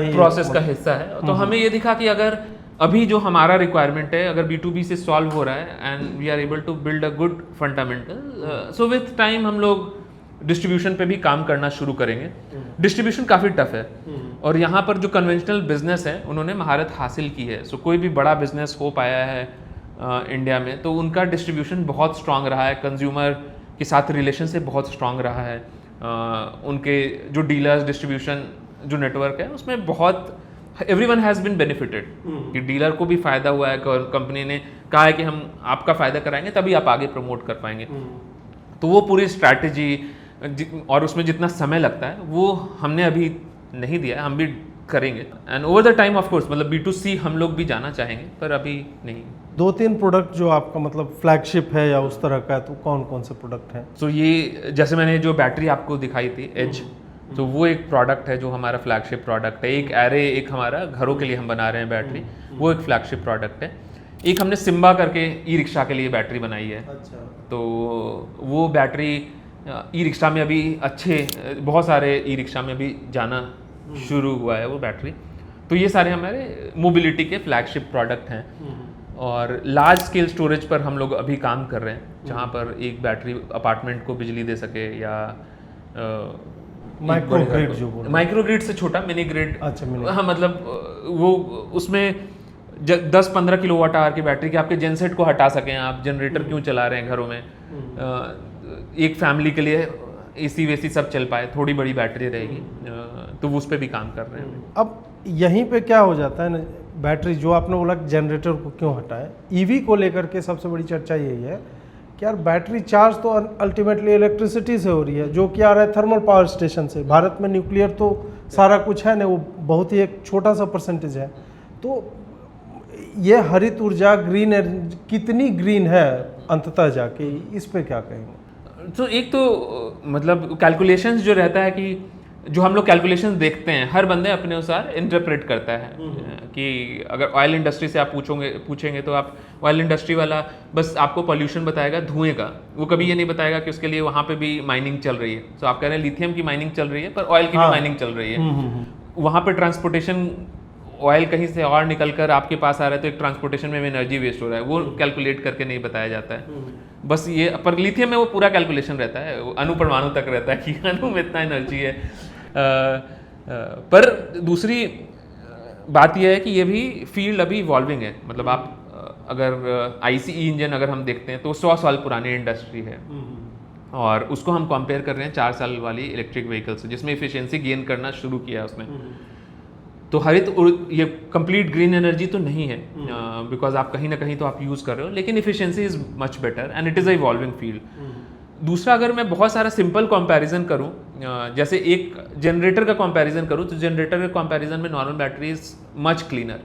हिस्सा है। तो हमें ये दिखा कि अगर अभी जो हमारा रिक्वायरमेंट है अगर B2B से सॉल्व हो रहा है and we are able to build a good fundamental, so with time हम लोग डिस्ट्रीब्यूशन पे भी काम करना शुरू करेंगे। डिस्ट्रीब्यूशन काफ़ी टफ है, और यहाँ पर जो कन्वेंशनल बिजनेस है उन्होंने महारत हासिल की है। सो कोई भी बड़ा बिजनेस हो पाया है इंडिया में तो उनका डिस्ट्रीब्यूशन बहुत स्ट्रांग रहा है, कंज्यूमर के साथ रिलेशनशिप बहुत स्ट्रांग रहा है, उनके जो डीलर्स डिस्ट्रीब्यूशन जो नेटवर्क है उसमें बहुत एवरीवन हैज़ बीन बेनिफिटेड, कि डीलर को भी फ़ायदा हुआ है, कंपनी ने कहा है कि हम आपका फ़ायदा कराएंगे तभी आप आगे प्रमोट कर पाएंगे। तो वो पूरी स्ट्रैटेजी और उसमें जितना समय लगता है वो हमने अभी नहीं दिया है, हम भी करेंगे। And over the time of course मतलब B2C हम लोग भी जाना चाहेंगे, पर अभी नहीं। 2-3 प्रोडक्ट जो आपका मतलब फ्लैगशिप है या उस तरह का है, तो कौन कौन से प्रोडक्ट हैं? तो ये जैसे मैंने जो बैटरी आपको दिखाई थी एज, तो वो एक प्रोडक्ट है जो हमारा फ्लैगशिप प्रोडक्ट है। एक एरे, एक हमारा घरों के लिए हम बना रहे हैं बैटरी, वो एक फ्लैगशिप प्रोडक्ट है। एक हमने सिम्बा करके ई रिक्शा के लिए बैटरी बनाई है। अच्छा। तो वो बैटरी ई रिक्शा में अभी बहुत सारे ई रिक्शा में भी जाना शुरू हुआ है वो बैटरी। तो ये सारे हमारे मोबिलिटी के फ्लैगशिप प्रोडक्ट हैं। और लार्ज स्केल स्टोरेज पर हम लोग अभी काम कर रहे हैं, जहाँ पर एक बैटरी अपार्टमेंट को बिजली दे सके, या माइक्रो ग्रिड से छोटा मिनी ग्रिड। अच्छा, मिनी। हाँ, मतलब वो उसमें 10-15 किलोवाट आवर की बैटरी के आपके जेनसेट को हटा सकें, आप जनरेटर क्यों चला रहे हैं घरों में, एक फैमिली के लिए AC वेसी सब चल पाए, थोड़ी बड़ी बैटरी रहेगी, तो वो उस पर भी काम कर रहे हैं। अब यहीं पे क्या हो जाता है ना, बैटरी जो आपने बोला जनरेटर को क्यों हटाएं, EV को लेकर के सबसे बड़ी चर्चा यही है कि यार बैटरी चार्ज तो अल्टीमेटली इलेक्ट्रिसिटी से हो रही है, जो कि आ रहा है थर्मल पावर स्टेशन से। भारत में न्यूक्लियर तो सारा कुछ है ना, वो बहुत ही एक छोटा सा परसेंटेज है। तो ये हरित ऊर्जा ग्रीन एनर्जी कितनी ग्रीन है अंततः जाके, इस पे क्या कहेंगे? तो एक तो मतलब कैलकुलेशंस जो रहता है कि जो हम लोग कैलकुलेशंस देखते हैं, हर बंदे अपने अनुसार इंटरप्रेट करता है कि अगर ऑयल इंडस्ट्री से आप पूछेंगे तो आप ऑयल इंडस्ट्री वाला बस आपको पॉल्यूशन बताएगा धुएं का, वो कभी ये नहीं बताएगा कि उसके लिए वहाँ पे भी माइनिंग चल रही है। तो आप कह रहे हैं लिथियम की माइनिंग चल रही है, पर ऑयल की भी माइनिंग चल रही है। वहाँ पर ट्रांसपोर्टेशन, ऑयल कहीं से और निकल कर आपके पास आ रहा है तो एक ट्रांसपोर्टेशन में एनर्जी वेस्ट हो रहा है, वो कैलकुलेट करके नहीं बताया जाता है। बस ये, पर लिथियम में वो पूरा कैलकुलेशन रहता है, वो अणु परमाणु तक रहता है कि अणु में इतना एनर्जी है। पर दूसरी बात यह है कि ये भी फील्ड अभी इवॉल्विंग है। मतलब आप अगर ICE इंजन अगर हम देखते हैं तो 100 साल पुरानी इंडस्ट्री है, और उसको हम कंपेयर कर रहे हैं 4 साल वाली इलेक्ट्रिक व्हीकल से, जिसमें एफिशिएंसी गेन करना शुरू किया उसने। तो हरित ये कंप्लीट ग्रीन एनर्जी तो नहीं है, बिकॉज आप कहीं ना कहीं तो आप यूज़ कर रहे हो, लेकिन efficiency is much better and it is a evolving field. दूसरा, अगर मैं बहुत सारा सिंपल कंपैरिजन करूं, जैसे एक जनरेटर का कंपैरिजन करूं, तो जनरेटर के कंपैरिजन में normal battery is much cleaner.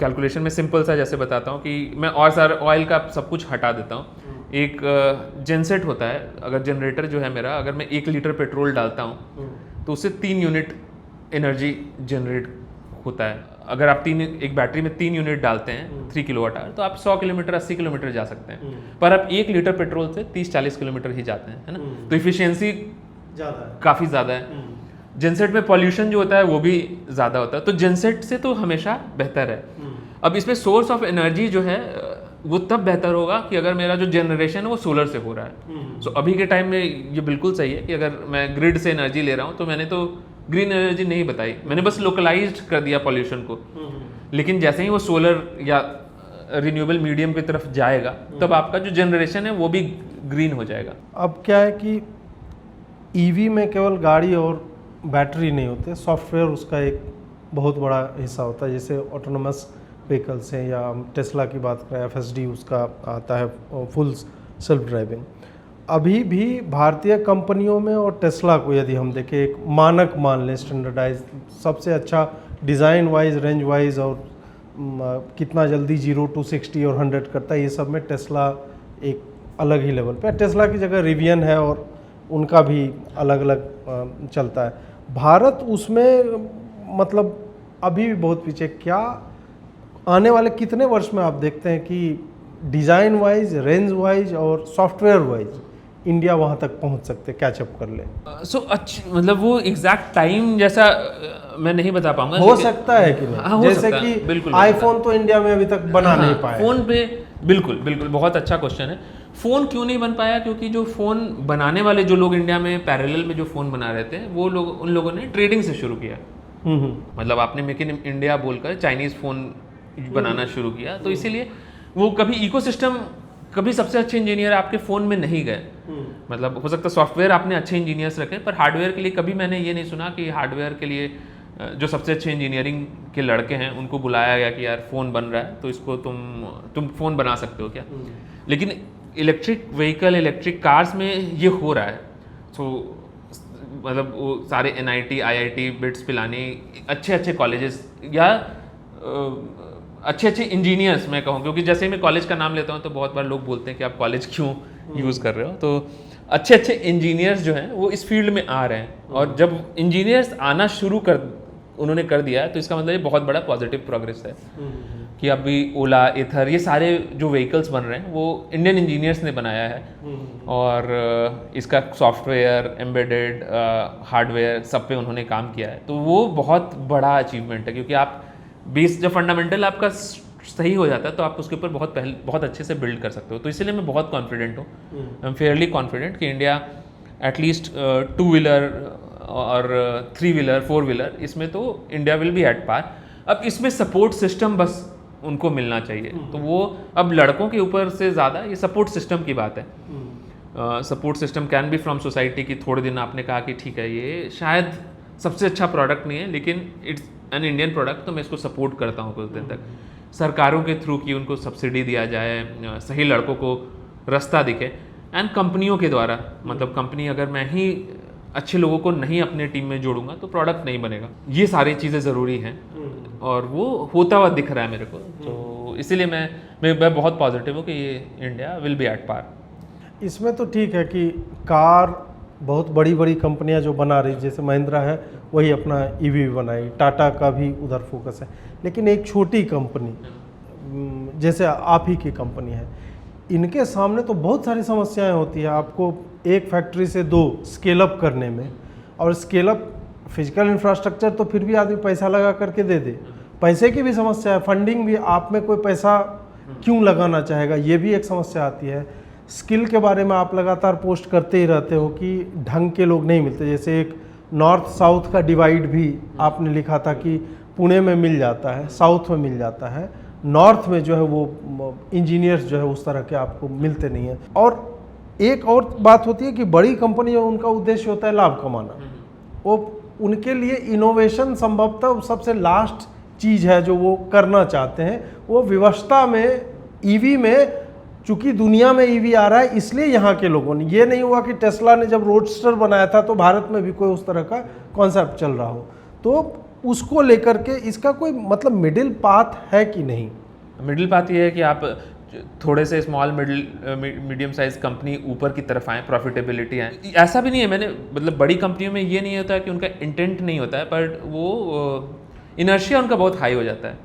Calculation में सिंपल सा जैसे बताता हूं कि मैं और सारा ऑयल का सब कुछ हटा देता हूं। एक जेनसेट होता है, अगर जनरेटर जो है मेरा, अगर मैं 1 लीटर पेट्रोल डालता हूं तो उससे 3 यूनिट एनर्जी जनरेट होता है। अगर आप एक बैटरी में 3 यूनिट डालते हैं 3 किलोवाट आवर, तो आप 100 किलोमीटर 80 किलोमीटर जा सकते हैं, पर आप 1 लीटर पेट्रोल से 30-40 किलोमीटर ही जाते हैं, है ना। तो इफिशियंसी काफ़ी ज़्यादा है। जेनसेट में पॉल्यूशन जो होता है वो भी ज़्यादा होता है, तो जेनसेट से तो हमेशा बेहतर है। अब इसमें सोर्स ऑफ एनर्जी जो है वो तब बेहतर होगा कि अगर मेरा जो जनरेशन है वो सोलर से हो रहा है। सो अभी के टाइम में ये बिल्कुल सही है कि अगर मैं ग्रिड से एनर्जी ले रहा हूँ तो मैंने तो ग्रीन एनर्जी नहीं बताई, मैंने बस लोकलाइज्ड कर दिया पॉल्यूशन को। लेकिन जैसे ही वो सोलर या रिन्यूएबल मीडियम की तरफ जाएगा तब आपका जो जनरेशन है वो भी ग्रीन हो जाएगा। अब क्या है कि ईवी में केवल गाड़ी और बैटरी नहीं होते, सॉफ्टवेयर उसका एक बहुत बड़ा हिस्सा होता है। जैसे ऑटोनोमस व्हीकल्स हैं या हम टेस्ला की बात करें, FSD उसका आता है, फुल सेल्फ ड्राइविंग। अभी भी भारतीय कंपनियों में और टेस्ला को यदि हम देखें, एक मानक मान लें, स्टैंडर्डाइज सबसे अच्छा डिज़ाइन वाइज, रेंज वाइज और कितना जल्दी 0 to 60 और 100 करता है, ये सब में टेस्ला एक अलग ही लेवल पे है। टेस्ला की जगह रिवियन है और उनका भी अलग अलग चलता है। भारत उसमें मतलब अभी भी बहुत पीछे। क्या आने वाले कितने वर्ष में आप देखते हैं कि डिज़ाइन वाइज, रेंज वाइज और सॉफ्टवेयर वाइज इंडिया वहाँ तक पहुँच सकते, कैचअप कर ले? मतलब वो एग्जैक्ट टाइम जैसा मैं नहीं बता पाऊंगा, हो सकता है कि नहीं? हाँ, जैसे कि बिल्कुल आईफोन तो इंडिया में अभी तक बना नहीं पाया। फोन पे बिल्कुल बिल्कुल बहुत अच्छा क्वेश्चन है। फ़ोन क्यों नहीं बन पाया? क्योंकि जो फ़ोन बनाने वाले जो लोग इंडिया में पैरेलल में जो फ़ोन बना रहे थे वो लोग, उन लोगों ने ट्रेडिंग से शुरू किया। मतलब आपने मेक इन इंडिया बोलकर चाइनीज़ फ़ोन बनाना शुरू किया, तो इसीलिए वो कभी इकोसिस्टम, कभी सबसे अच्छे इंजीनियर आपके फ़ोन में नहीं गए। मतलब हो सकता है सॉफ्टवेयर आपने अच्छे इंजीनियर्स रखे, पर हार्डवेयर के लिए कभी मैंने ये नहीं सुना कि हार्डवेयर के लिए जो सबसे अच्छे इंजीनियरिंग के लड़के हैं उनको बुलाया गया कि यार फ़ोन बन रहा है तो इसको तुम फ़ोन बना सकते हो क्या। लेकिन इलेक्ट्रिक व्हीकल, इलेक्ट्रिक कार्स में ये हो रहा है। सो मतलब वो सारे NIT, IIT बिट्स पिलाने, अच्छे अच्छे कॉलेजेस या अच्छे अच्छे इंजीनियर्स मैं कहूँ, क्योंकि जैसे मैं कॉलेज का नाम लेता हूँ तो बहुत बार लोग बोलते हैं कि आप कॉलेज क्यों यूज़ कर रहे हो। तो अच्छे अच्छे इंजीनियर्स जो हैं वो इस फील्ड में आ रहे हैं, और जब इंजीनियर्स आना शुरू उन्होंने कर दिया है तो इसका मतलब ये बहुत बड़ा पॉजिटिव प्रोग्रेस है कि अभी ओला, एथर, ये सारे जो व्हीकल्स बन रहे हैं वो इंडियन इंजीनियर्स ने बनाया है। और इसका सॉफ्टवेयर, एम्बेडेड हार्डवेयर सब पे उन्होंने काम किया है। तो वो बहुत बड़ा अचीवमेंट है, क्योंकि आप बेस जब फंडामेंटल आपका सही हो जाता है तो आप उसके ऊपर बहुत अच्छे से बिल्ड कर सकते हो। तो इसलिए मैं बहुत कॉन्फिडेंट हूँ, आई एम फेयरली कॉन्फिडेंट कि इंडिया एटलीस्ट 2 व्हीलर और 3 व्हीलर, 4 व्हीलर, इसमें तो India will be at par. अब इसमें सपोर्ट सिस्टम बस उनको मिलना चाहिए, तो वो अब लड़कों के ऊपर से ज़्यादा ये सपोर्ट सिस्टम की बात है। Support system can be from society की। थोड़े दिन आपने कहा कि ठीक है ये शायद सबसे अच्छा प्रोडक्ट नहीं है लेकिन इट्स एन इंडियन प्रोडक्ट, तो मैं इसको सपोर्ट करता हूँ कुछ दिन तक। सरकारों के थ्रू की उनको सब्सिडी दिया जाए, सही लड़कों को रास्ता दिखे, एंड कंपनियों के द्वारा, मतलब कंपनी अगर मैं ही अच्छे लोगों को नहीं अपने टीम में जोड़ूंगा तो प्रोडक्ट नहीं बनेगा। ये सारी चीज़ें ज़रूरी हैं और वो होता हुआ दिख रहा है मेरे को। तो इसीलिए मैं बहुत पॉजिटिव हूँ कि ये India will be at par. इसमें तो ठीक है कि कार बहुत बड़ी बड़ी कंपनियां जो बना रही, जैसे महिंद्रा है वही अपना EV बनाई, टाटा का भी उधर फोकस है, लेकिन एक छोटी कंपनी जैसे आप ही की कंपनी है, इनके सामने तो बहुत सारी समस्याएं होती है। आपको एक फैक्ट्री से 2 स्केल अप करने में, और स्केल अप फिजिकल इंफ्रास्ट्रक्चर तो फिर भी आदमी पैसा लगा करके दे दे, पैसे की भी समस्या है, फंडिंग भी, आप में कोई पैसा क्यों लगाना चाहेगा, ये भी एक समस्या आती है। स्किल के बारे में आप लगातार पोस्ट करते ही रहते हो कि ढंग के लोग नहीं मिलते। जैसे एक नॉर्थ साउथ का डिवाइड भी आपने लिखा था कि पुणे में मिल जाता है, साउथ में मिल जाता है, नॉर्थ में जो है वो इंजीनियर्स जो है उस तरह के आपको मिलते नहीं हैं। और एक और बात होती है कि बड़ी कंपनी उनका उद्देश्य होता है लाभ कमाना, वो उनके लिए इनोवेशन संभवतः सबसे लास्ट चीज़ है जो वो करना चाहते हैं। वो व्यवस्था में EV में, चूंकि दुनिया में EV आ रहा है इसलिए यहाँ के लोगों ने, ये नहीं हुआ कि टेस्ला ने जब रोडस्टर बनाया था तो भारत में भी कोई उस तरह का कॉन्सेप्ट चल रहा हो, तो उसको लेकर के इसका कोई मतलब मिडिल पाथ है कि नहीं? मिडिल पाथ ये है कि आप थोड़े से स्मॉल मीडियम साइज कंपनी ऊपर की तरफ आए, प्रॉफिटेबिलिटी आए। ऐसा भी नहीं है, मैंने मतलब बड़ी कंपनियों में ये नहीं होता कि उनका इंटेंट नहीं होता है, पर वो इनर्शिया उनका बहुत हाई हो जाता है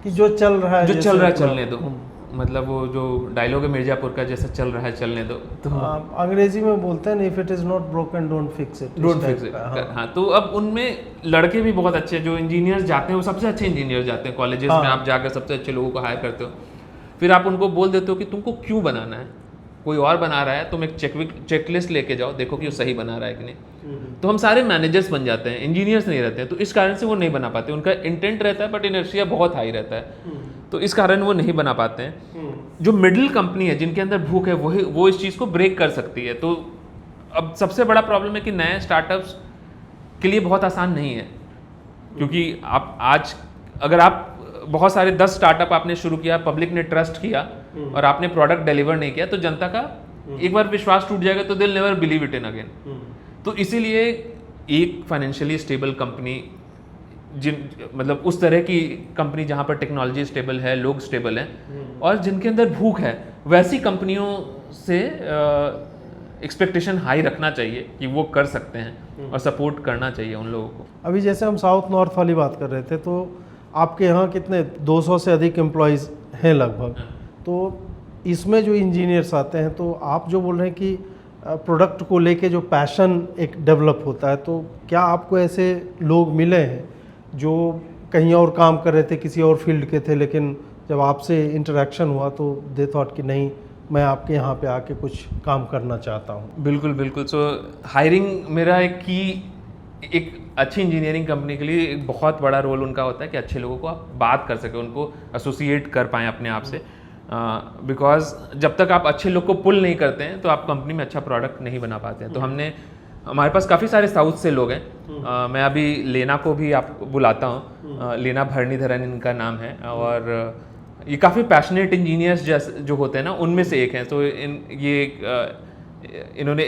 कि जो चल रहा है, जो चल रहा है चलने दो। मतलब वो जो डायलॉग है मिर्जापुर का, जैसा चल रहा है चलने दो। तो अंग्रेजी में बोलते हैं if it is not broken don't fix it, don't fix it. हाँ, तो अब उनमें लड़के भी बहुत अच्छे, जो इंजीनियर्स जाते हैं वो सबसे अच्छे इंजीनियर जाते हैं कॉलेजेस में, आप जाकर सबसे अच्छे लोगों को हायर करते हो, फिर आप उनको बोल देते हो कि तुमको क्यों बनाना है, कोई और बना रहा है, तुम एक चेकलिस्ट लेके जाओ, देखो कि वो सही बना रहा है कि नहीं। तो हम सारे मैनेजर्स बन जाते हैं, इंजीनियर्स नहीं रहते हैं, तो इस कारण से वो नहीं बना पाते। उनका इंटेंट रहता है बट इनर्शिया बहुत हाई रहता है, तो इस कारण वो नहीं बना पाते हैं। जो मिडिल कंपनी है, जिनके अंदर भूख है, वो इस चीज़ को ब्रेक कर सकती है। तो अब सबसे बड़ा प्रॉब्लम है कि नए स्टार्टअप्स के लिए बहुत आसान नहीं है, क्योंकि आप आज अगर आप बहुत सारे 10 स्टार्टअप आपने शुरू किया, पब्लिक ने ट्रस्ट किया और आपने प्रोडक्ट डिलीवर नहीं किया, तो जनता का एक बार विश्वास टूट जाएगा, तो दिल never believe it in again. तो इसीलिए एक फाइनेंशियली स्टेबल कंपनी, मतलब उस तरह की कंपनी जहाँ पर टेक्नोलॉजी स्टेबल है, लोग स्टेबल हैं और जिनके अंदर भूख है, वैसी कंपनियों से एक्सपेक्टेशन हाई रखना चाहिए कि वो कर सकते हैं और सपोर्ट करना चाहिए उन लोगों को। अभी जैसे हम साउथ नॉर्थ वाली बात कर रहे थे, तो आपके यहाँ कितने 200 से अधिक एम्प्लॉयज़ हैं लगभग, तो इसमें जो इंजीनियर्स आते हैं, तो आप जो बोल रहे हैं कि प्रोडक्ट को लेके जो पैशन एक डेवलप होता है, तो क्या आपको ऐसे लोग मिले हैं जो कहीं और काम कर रहे थे, किसी और फील्ड के थे, लेकिन जब आपसे इंटरेक्शन हुआ तो दे थॉट कि नहीं, मैं आपके यहाँ पे आके कुछ काम करना चाहता हूँ? बिल्कुल बिल्कुल। सो हायरिंग मेरा एक अच्छी इंजीनियरिंग कंपनी के लिए एक बहुत बड़ा रोल उनका होता है कि अच्छे लोगों को आप बात कर सकें, उनको एसोसिएट कर पाएँ अपने आप से, बिकॉज जब तक आप अच्छे लोग को पुल नहीं करते हैं तो आप कंपनी में अच्छा प्रोडक्ट नहीं बना पाते हैं। तो हमारे पास काफ़ी सारे साउथ से लोग हैं। मैं अभी लेना को भी आप बुलाता हूँ, लेना भरणीधरन इनका नाम है, और ये काफ़ी पैशनेट इंजीनियर्स जो होते हैं ना, उनमें से एक हैं। तो इन्होंने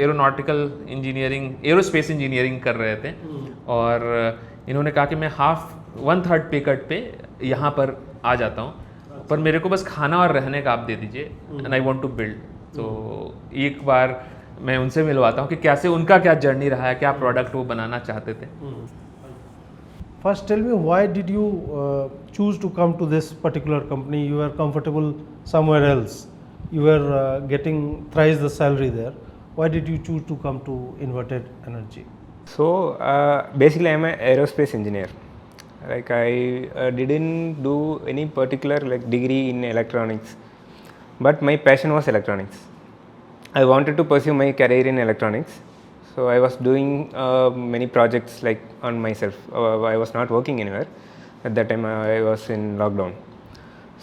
एरोनॉटिकल इंजीनियरिंग, एरोस्पेस इंजीनियरिंग कर रहे थे, और इन्होंने कहा कि मैं 1/3 पे कट पे यहाँ पर आ जाता हूँ, पर मेरे को बस खाना और रहने का आप दे दीजिए, and I want to build. तो एक बार मैं उनसे मिलवाता हूँ कि कैसे उनका क्या जर्नी रहा है, क्या प्रोडक्ट वो बनाना चाहते थे। First tell me, why did you choose to come to this particular company? You were comfortable somewhere else. You were getting thrice the salary there. Why did you choose to come to Inverted Energy? So basically I'm an aerospace engineer. Like I didn't do any particular degree in electronics, but my passion was electronics. I wanted to pursue my career in electronics, so I was doing many projects on myself. I was not working anywhere at that time. I was in lockdown,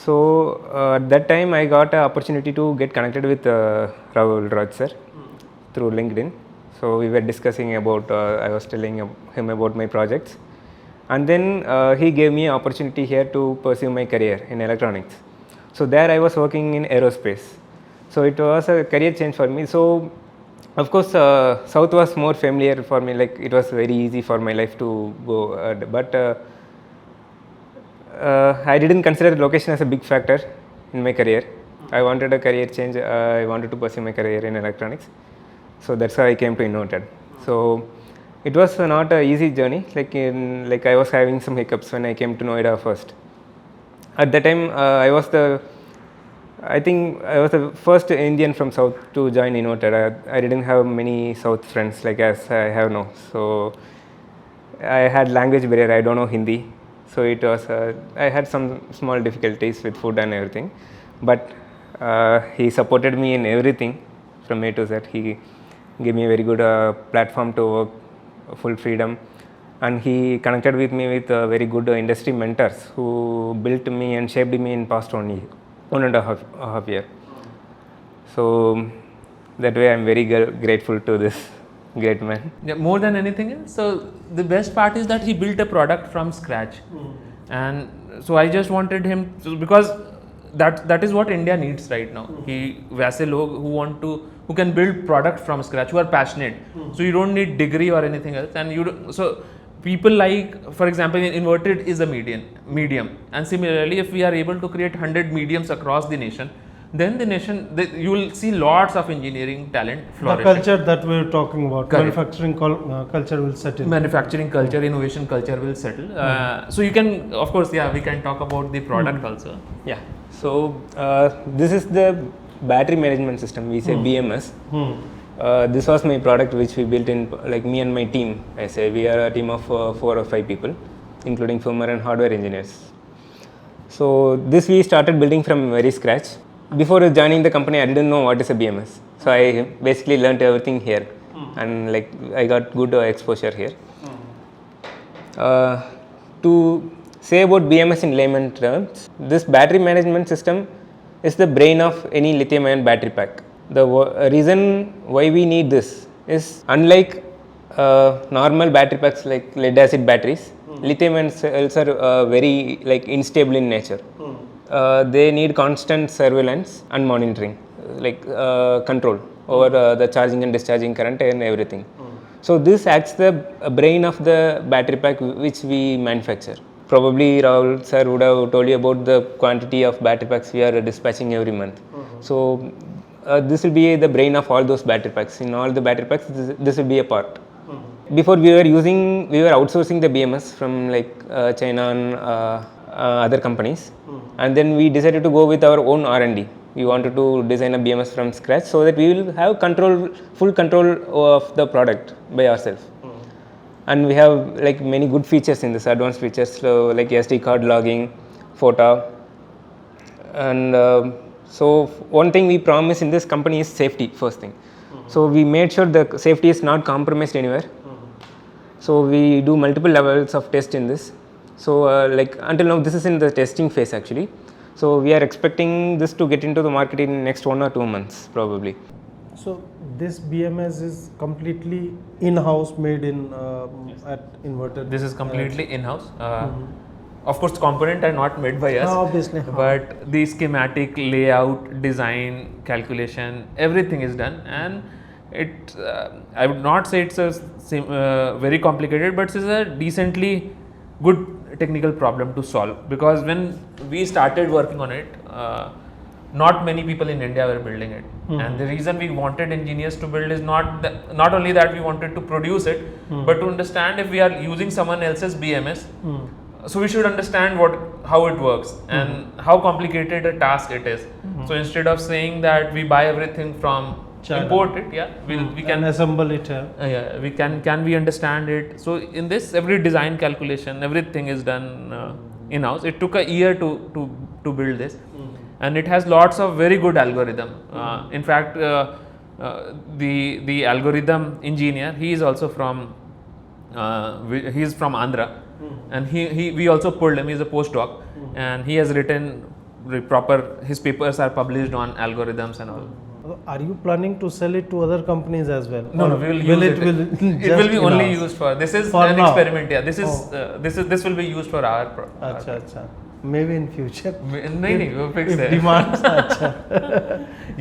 so at that time I got an opportunity to get connected with Rahul Raj sir through LinkedIn. So we were discussing about, I was telling him about my projects, and then he gave me an opportunity here to pursue my career in electronics. So there I was working in aerospace. So it was a career change for me. So of course South was more familiar for me, it was very easy for my life to go, but I didn't consider location as a big factor in my career. I wanted a career change. I wanted to pursue my career in electronics. So that's why I came to Inverted. So it was not an easy journey. I was having some hiccups when I came to Noida first. At that time, I was the first Indian from South to join Inverted. I didn't have many South friends as I have now. So I had language barrier. I don't know Hindi. So it was, I had some small difficulties with food and everything. But he supported me in everything from A to Z. He gave me a very good platform to work, full freedom, and he connected with me with very good industry mentors who built me and shaped me in past 1.5 year. So that way I'm very grateful to this great man. Yeah, more than anything else, so the best part is that he built a product from scratch, and so I just wanted him to, because that is what India needs right now. कि वैसे लोग who can build product from scratch, who are passionate. So you don't need degree or anything else, and people like, for example, inverted is a medium, and similarly, if we are able to create 100 mediums across the nation, then you will see lots of engineering talent The flourishing. culture that we're talking about, Correct. manufacturing culture will settle. Manufacturing culture, innovation culture will settle. So you can, of course, we can talk about the product also. Yeah. So this is the battery management system. We say BMS. This was my product which we built in, like me and my team. I say we are a team of 4 or 5 people, including firmware and hardware engineers. So this we started building from very scratch. Before joining the company, I didn't know what is a BMS. So I basically learned everything here, and like I got good exposure here. To say about BMS in layman terms, this battery management system is the brain of any lithium-ion battery pack. The reason why we need this is, unlike normal battery packs like lead-acid batteries, lithium-ion cells are very like unstable in nature. They need constant surveillance and monitoring, like control over the charging and discharging current and everything. So this acts the brain of the battery pack which we manufacture. Probably Rahul sir would have told you about the quantity of battery packs we are dispatching every month. So this will be the brain of all those battery packs. In all the battery packs, this will be a part. Before we were outsourcing the BMS from like China and other companies, and then we decided to go with our own R&D. We wanted to design a BMS from scratch so that we will have full control of the product by ourselves. And we have like many good features in this, advanced features, so like SD card logging, photo, and so one thing we promise in this company is safety, first thing. So we made sure the safety is not compromised anywhere. So we do multiple levels of test in this. So like until now this is in the testing phase actually. So we are expecting this to get into the market in next 1 or 2 months probably. So this BMS is completely in-house made in at Inverted. This is completely in-house. Of course, components are not made by us. Obviously. But the schematic, layout, design, calculation, everything is done, and it. I would not say it's a very complicated, but it's a decently good technical problem to solve, because when we started working on it, not many people in India were building it, and the reason we wanted engineers to build is not only that we wanted to produce it, but to understand if we are using someone else's BMS, so we should understand how it works and how complicated a task it is. So instead of saying that we buy everything from China, import it, we can and assemble it here. we can we understand it. So in this, every design calculation, everything is done in-house. It took a year to build this, and it has lots of very good algorithm. In fact, the algorithm engineer, he is also from he is from Andhra, and we also pulled him. He is a postdoc, and he has written his papers are published on algorithms and all. Are you planning to sell it to other companies as well? No, we will use it. It will be only used for, this is an experiment. Yeah, this will be used for our अच्छा अच्छा, maybe in future. नहीं वो fix है. Demands अच्छा.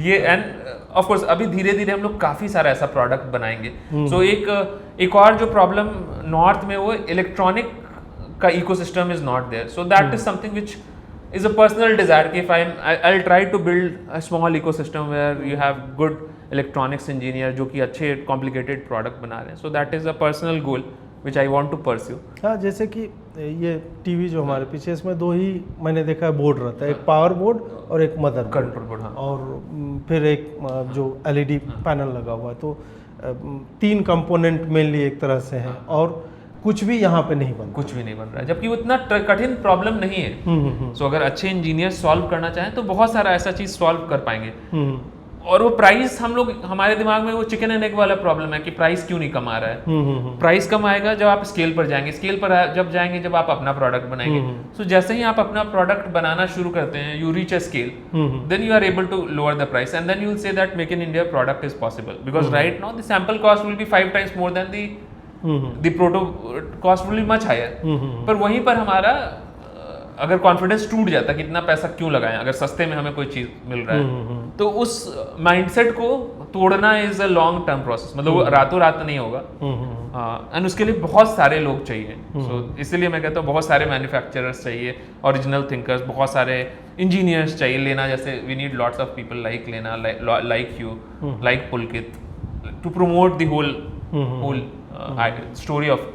ये and of course अभी धीरे धीरे हम लोग काफी सारा ऐसा प्रोडक्ट बनाएंगे. So एक और जो प्रॉब्लम नॉर्थ में वो इलेक्ट्रॉनिक का ecosystem is not there. So that is something which is a personal desire. If I'll try to build a small ecosystem where you have good electronics engineer जो कि अच्छे complicated product बना रहे हैं. So that is a personal goal which I want to pursue. हाँ, जैसे कि ये टीवी जो हमारे पीछे, इसमें 2 ही मैंने देखा है बोर्ड रहता है, एक पावर बोर्ड और एक मदर कंट्रोल बोर्ड, हाँ. और फिर एक जो LED पैनल लगा हुआ है. तो 3 कंपोनेंट मेनली एक तरह से हैं, और कुछ भी यहाँ पे नहीं बन रहा है, जबकि वो इतना कठिन प्रॉब्लम नहीं है. सो अगर अच्छे इंजीनियर सॉल्व करना चाहें तो बहुत सारा ऐसा चीज सॉल्व कर पाएंगे. और वो प्राइस, हमारे दिमाग में वो चिकन एंड एग वाला प्रॉब्लम है कि प्राइस क्यों नहीं कम आ रहा है. प्राइस कम आएगा जब आप स्केल पर जाएंगे, स्केल पर जब जाएंगे जब आप अपना प्रोडक्ट बनाएंगे. सो जैसे ही आप अपना प्रोडक्ट बनाना शुरू करते हैं, you reach a scale, then you are able to lower the price, and then you will see that make in India product is possible, because right now the sample cost will be 5 times more than the proto cost will be much higher. पर वहीं पर हमारा अगर confidence टूट जाता है कि इतना पैसा क्यों लगाएं अगर सस्ते में हमें कोई चीज़ मिल रहा है, तो उस माइंडसेट को तोड़ना is a long term process, मतलब वो रातों रात नहीं होगा। एंड उसके लिए बहुत सारे लोग चाहिए। सो इसीलिए मैं कहता हूँ बहुत सारे मैन्युफैक्चरर्स चाहिए, ओरिजिनल थिंकर्स, बहुत सारे इंजीनियर्स चाहिए। लेना जैसे we need lots of people like Lena, like you, like Pulkit, to promote the whole story of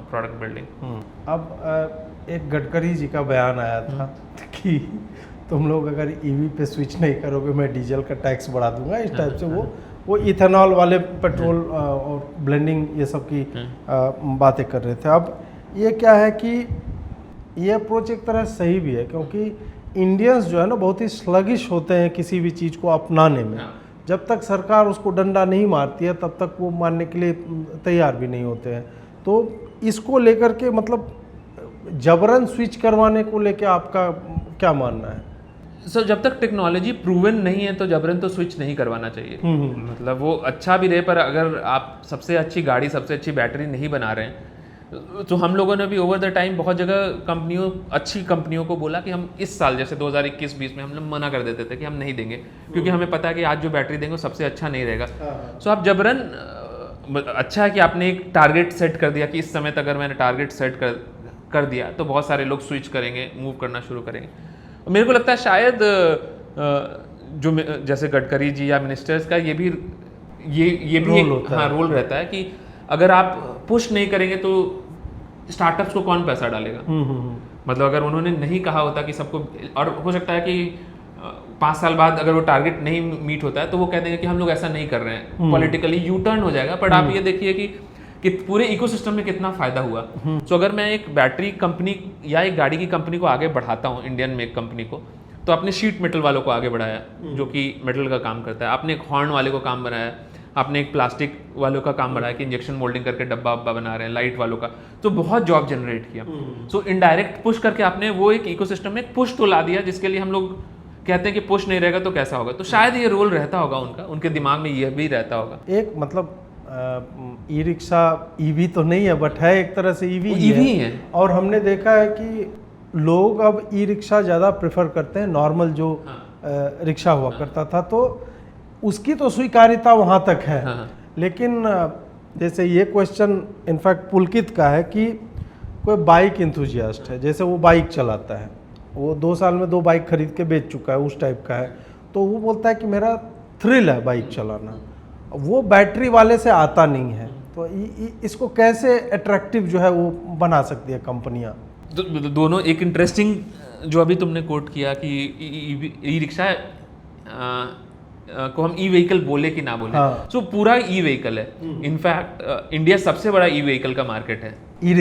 product building. अब एक गडकरी जी का बयान आया था कि तुम लोग अगर ईवी पे स्विच नहीं करोगे मैं डीजल का टैक्स बढ़ा दूंगा, इस टाइप से वो इथेनॉल वाले पेट्रोल और ब्लेंडिंग ये सब की बातें कर रहे थे। अब ये क्या है कि ये अप्रोच एक तरह सही भी है, क्योंकि इंडियंस जो है ना बहुत ही स्लगिश होते हैं किसी भी चीज़ को अपनाने में। जब तक सरकार उसको डंडा नहीं मारती है तब तक वो मानने के लिए तैयार भी नहीं होते हैं। तो इसको लेकर के मतलब जबरन स्विच करवाने को लेकर आपका क्या मानना है? सर जब तक टेक्नोलॉजी प्रूवन नहीं है तो जबरन तो स्विच नहीं करवाना चाहिए। मतलब वो अच्छा भी रहे, पर अगर आप सबसे अच्छी गाड़ी, सबसे अच्छी बैटरी नहीं बना रहे हैं, तो हम लोगों ने भी ओवर द टाइम बहुत जगह अच्छी कंपनियों को बोला कि हम इस साल जैसे 2021-20 में हम लोग मना कर देते थे कि हम नहीं देंगे, क्योंकि हमें पता है कि आज जो बैटरी देंगे वो सबसे अच्छा नहीं रहेगा। सो आप जबरन, अच्छा है कि आपने एक टारगेट सेट कर दिया कि इस समय तक अगर मैंने टारगेट सेट कर दिया तो बहुत सारे लोग स्विच करेंगे, मूव करना शुरू करेंगे। मेरे को लगता है शायद जो जैसे गडकरी जी या मिनिस्टर्स का ये भी रोल रहता है कि अगर आप पुश नहीं करेंगे तो स्टार्टअप्स को कौन पैसा डालेगा। मतलब अगर उन्होंने नहीं कहा होता कि सबको, और हो सकता है कि 5 साल बाद अगर वो टारगेट नहीं मीट होता है तो वो कह देंगे कि हम लोग ऐसा नहीं कर रहे हैं, पॉलिटिकली यू टर्न हो जाएगा। बट आप ये देखिए कि पूरे इकोसिस्टम में कितना फायदा हुआ। सो अगर मैं एक बैटरी कंपनी या एक गाड़ी की कंपनी को आगे बढ़ाता हूँ, इंडियन मेक कंपनी को, तो आपने शीट मेटल वालों को आगे बढ़ाया जो कि मेटल का काम करता है, आपने एक हॉर्न वाले को काम बनाया, आपने एक प्लास्टिक वालों का काम बढ़ाया कि इंजेक्शन मोल्डिंग करके डब्बा वब्बा बना रहे हैं, लाइट वालों का, तो बहुत जॉब जनरेट किया। सो इनडायरेक्ट पुश करके आपने वो एक इकोसिस्टम में पुश तो ला दिया, जिसके लिए हम लोग कहते हैं कि पुश नहीं रहेगा तो कैसा होगा। तो शायद ये रोल रहता होगा उनका, उनके दिमाग में ये भी रहता होगा। एक मतलब ई रिक्शा ईवी तो नहीं है बट है एक तरह से ईवी है। और हमने देखा है कि लोग अब ई रिक्शा ज़्यादा प्रेफर करते हैं, नॉर्मल जो रिक्शा हुआ करता था, तो उसकी तो स्वीकार्यता वहाँ तक है। लेकिन जैसे ये क्वेश्चन इनफैक्ट पुलकित का है कि कोई बाइक इंथुजियास्ट है, जैसे वो बाइक चलाता है, वो 2 साल में 2 बाइक खरीद के बेच चुका है, उस टाइप का है, तो वो बोलता है कि मेरा थ्रिल है बाइक चलाना, वो बैटरी वाले से आता नहीं है। तो इसको कैसे अट्रैक्टिव जो है वो बना सकती है कंपनियां? दोनों एक इंटरेस्टिंग जो अभी तुमने कोट किया कि ई रिक्शा को हम ई व्हीकल बोले कि ना बोले, सो पूरा ई व्हीकल है। इनफैक्ट इंडिया सबसे बड़ा ई व्हीकल का मार्केट है ई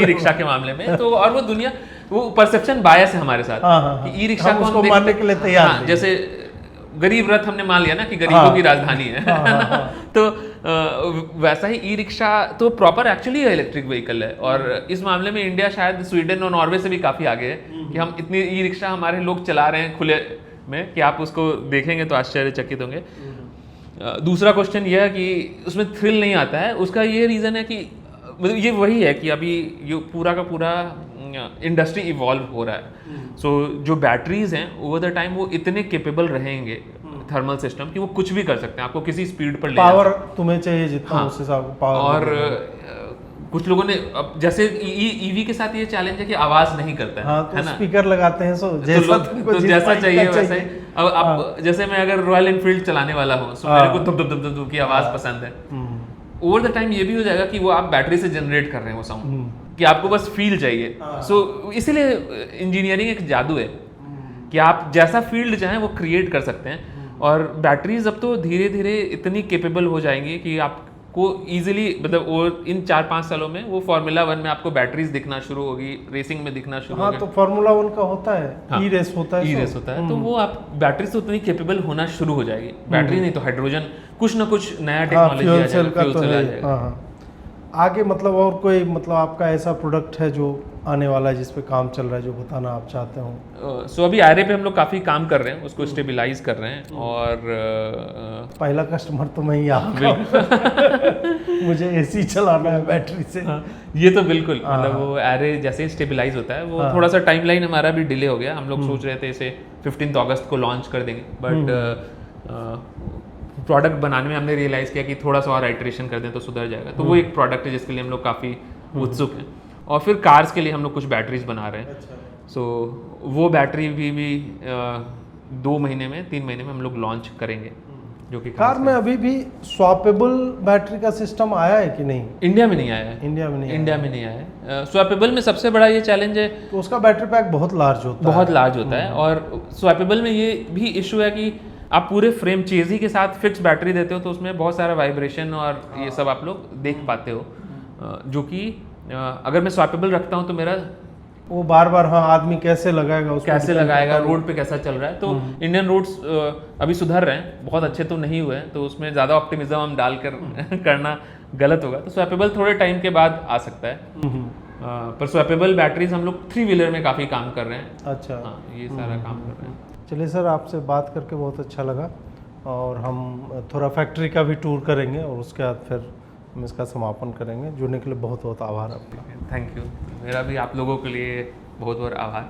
रिक्शा के मामले में। तो और वो दुनिया, वो परसेप्शन बायस है हमारे साथ कि ई रिक्शा को हम मानने के लिए तैयार, जैसे गरीब रथ हमने मान लिया ना कि गरीबों की राजधानी है। तो वैसा ही ई रिक्शा तो प्रॉपर एक्चुअली इलेक्ट्रिक व्हीकल है। और इस मामले में इंडिया शायद स्वीडन और नॉर्वे से भी काफ़ी आगे है कि हम इतनी ई रिक्शा हमारे लोग चला रहे हैं खुले में कि आप उसको देखेंगे तो आश्चर्यचकित होंगे। दूसरा क्वेश्चन यह है कि उसमें थ्रिल नहीं आता है। उसका ये रीज़न है कि मतलब ये वही है कि अभी ये पूरा का पूरा इंडस्ट्री इवॉल्व हो रहा है। सो जो बैटरीज हैं ओवर द टाइम वो इतने केपेबल रहेंगे थर्मल सिस्टम कि वो कुछ भी कर सकते हैं, आपको किसी स्पीड पर ले पावर तुम्हें चाहिए जितना उस हिसाब से पावर। और कुछ लोगों ने अब जैसे ईवी के साथ ये चैलेंज है कि आवाज नहीं करता है, तो स्पीकर लगाते हैं, सो जैसा चाहिए वैसा ही। अब आप जैसे मैं अगर रॉयल एनफील्ड चलाने वाला हूँ, सो मेरे को धुप धुप धुप की आवाज पसंद है। ओवर द टाइम ये भी हो जाएगा कि वो आप बैटरी से जनरेट कर रहे हैं वो साउंड, कि आपको बस फील चाहिए। सो इसीलिए इंजीनियरिंग एक जादू है कि आप जैसा फील्ड चाहें वो क्रिएट कर सकते हैं। और बैटरीज अब तो धीरे धीरे इतनी केपेबल हो जाएंगी कि आपको ईजिली, मतलब वो इन 4-5 सालों में वो फार्मूला 1 में आपको बैटरीज दिखना शुरू होगी, रेसिंग में दिखना शुरू होगी। तो फार्मूला 1 का होता है, ई रेस होता है, तो वो आप बैटरी से उतनी केपेबल होना शुरू हो जाएगी। बैटरी नहीं तो हाइड्रोजन, कुछ ना कुछ नया टेक्नोलॉजी आ जाएगा। आगे मतलब और कोई मतलब आपका ऐसा प्रोडक्ट है जो आने वाला है जिस पे काम चल रहा है जो बताना आप चाहते हो? सो अभी आरे पे हम लोग काफ़ी काम कर रहे हैं, उसको स्टेबलाइज कर रहे हैं और पहला कस्टमर तो मैं ही आऊँगा मुझे एसी चलाना है बैटरी से। ये तो बिल्कुल मतलब वो एरे जैसे ही स्टेबलाइज होता है वो थोड़ा सा टाइमलाइन हमारा भी डिले हो गया। हम लोग सोच रहे थे इसे 15 अगस्त को लॉन्च कर देंगे, बट प्रोडक्ट बनाने में हमने रियलाइज़ किया कि थोड़ा सा और आइट्रेशन कर दें तो सुधर जाएगा। तो वो एक प्रोडक्ट है जिसके लिए हम लोग काफ़ी उत्सुक हैं। और फिर कार्स के लिए हम लोग कुछ बैटरीज बना रहे हैं। सो वो बैटरी भी 2 महीने में 3 महीने में हम लोग लॉन्च करेंगे, जो कि कार में अभी भी स्वैपेबल बैटरी का सिस्टम आया है कि नहीं? इंडिया में नहीं आया है। इंडिया में नहीं इंडिया में नहीं आया है। स्वैपेबल में सबसे बड़ा ये चैलेंज है, तो उसका बैटरी पैक बहुत लार्ज होता है। बहुत लार्ज होता है। और स्वैपेबल में ये भी इशू है कि आप पूरे फ्रेम चेजी के साथ फिक्स बैटरी देते हो तो उसमें बहुत सारा वाइब्रेशन और ये सब आप लोग देख पाते हो, जो कि अगर मैं स्वैपेबल रखता हूँ तो मेरा वो बार बार हाँ आदमी कैसे लगाएगा उसको, कैसे लगाएगा, रोड पे कैसा चल रहा है। तो इंडियन रोड्स अभी सुधर रहे हैं, बहुत अच्छे तो नहीं हुए हैं, तो उसमें ज़्यादा ऑप्टिमिज्म हम डालकर करना गलत होगा। तो स्वैपेबल थोड़े टाइम के बाद आ सकता है। पर स्वैपेबल बैटरीज हम लोग 3 व्हीलर में काफ़ी काम कर रहे हैं। अच्छा हाँ, ये सारा काम कर रहे हैं। चलिए सर, आपसे बात करके बहुत अच्छा लगा और हम थोड़ा फैक्ट्री का भी टूर करेंगे और उसके बाद फिर हम इसका समापन करेंगे। जुड़ने के लिए बहुत बहुत आभार आपका। Thank you. मेरा भी आप लोगों के लिए बहुत बहुत आभार।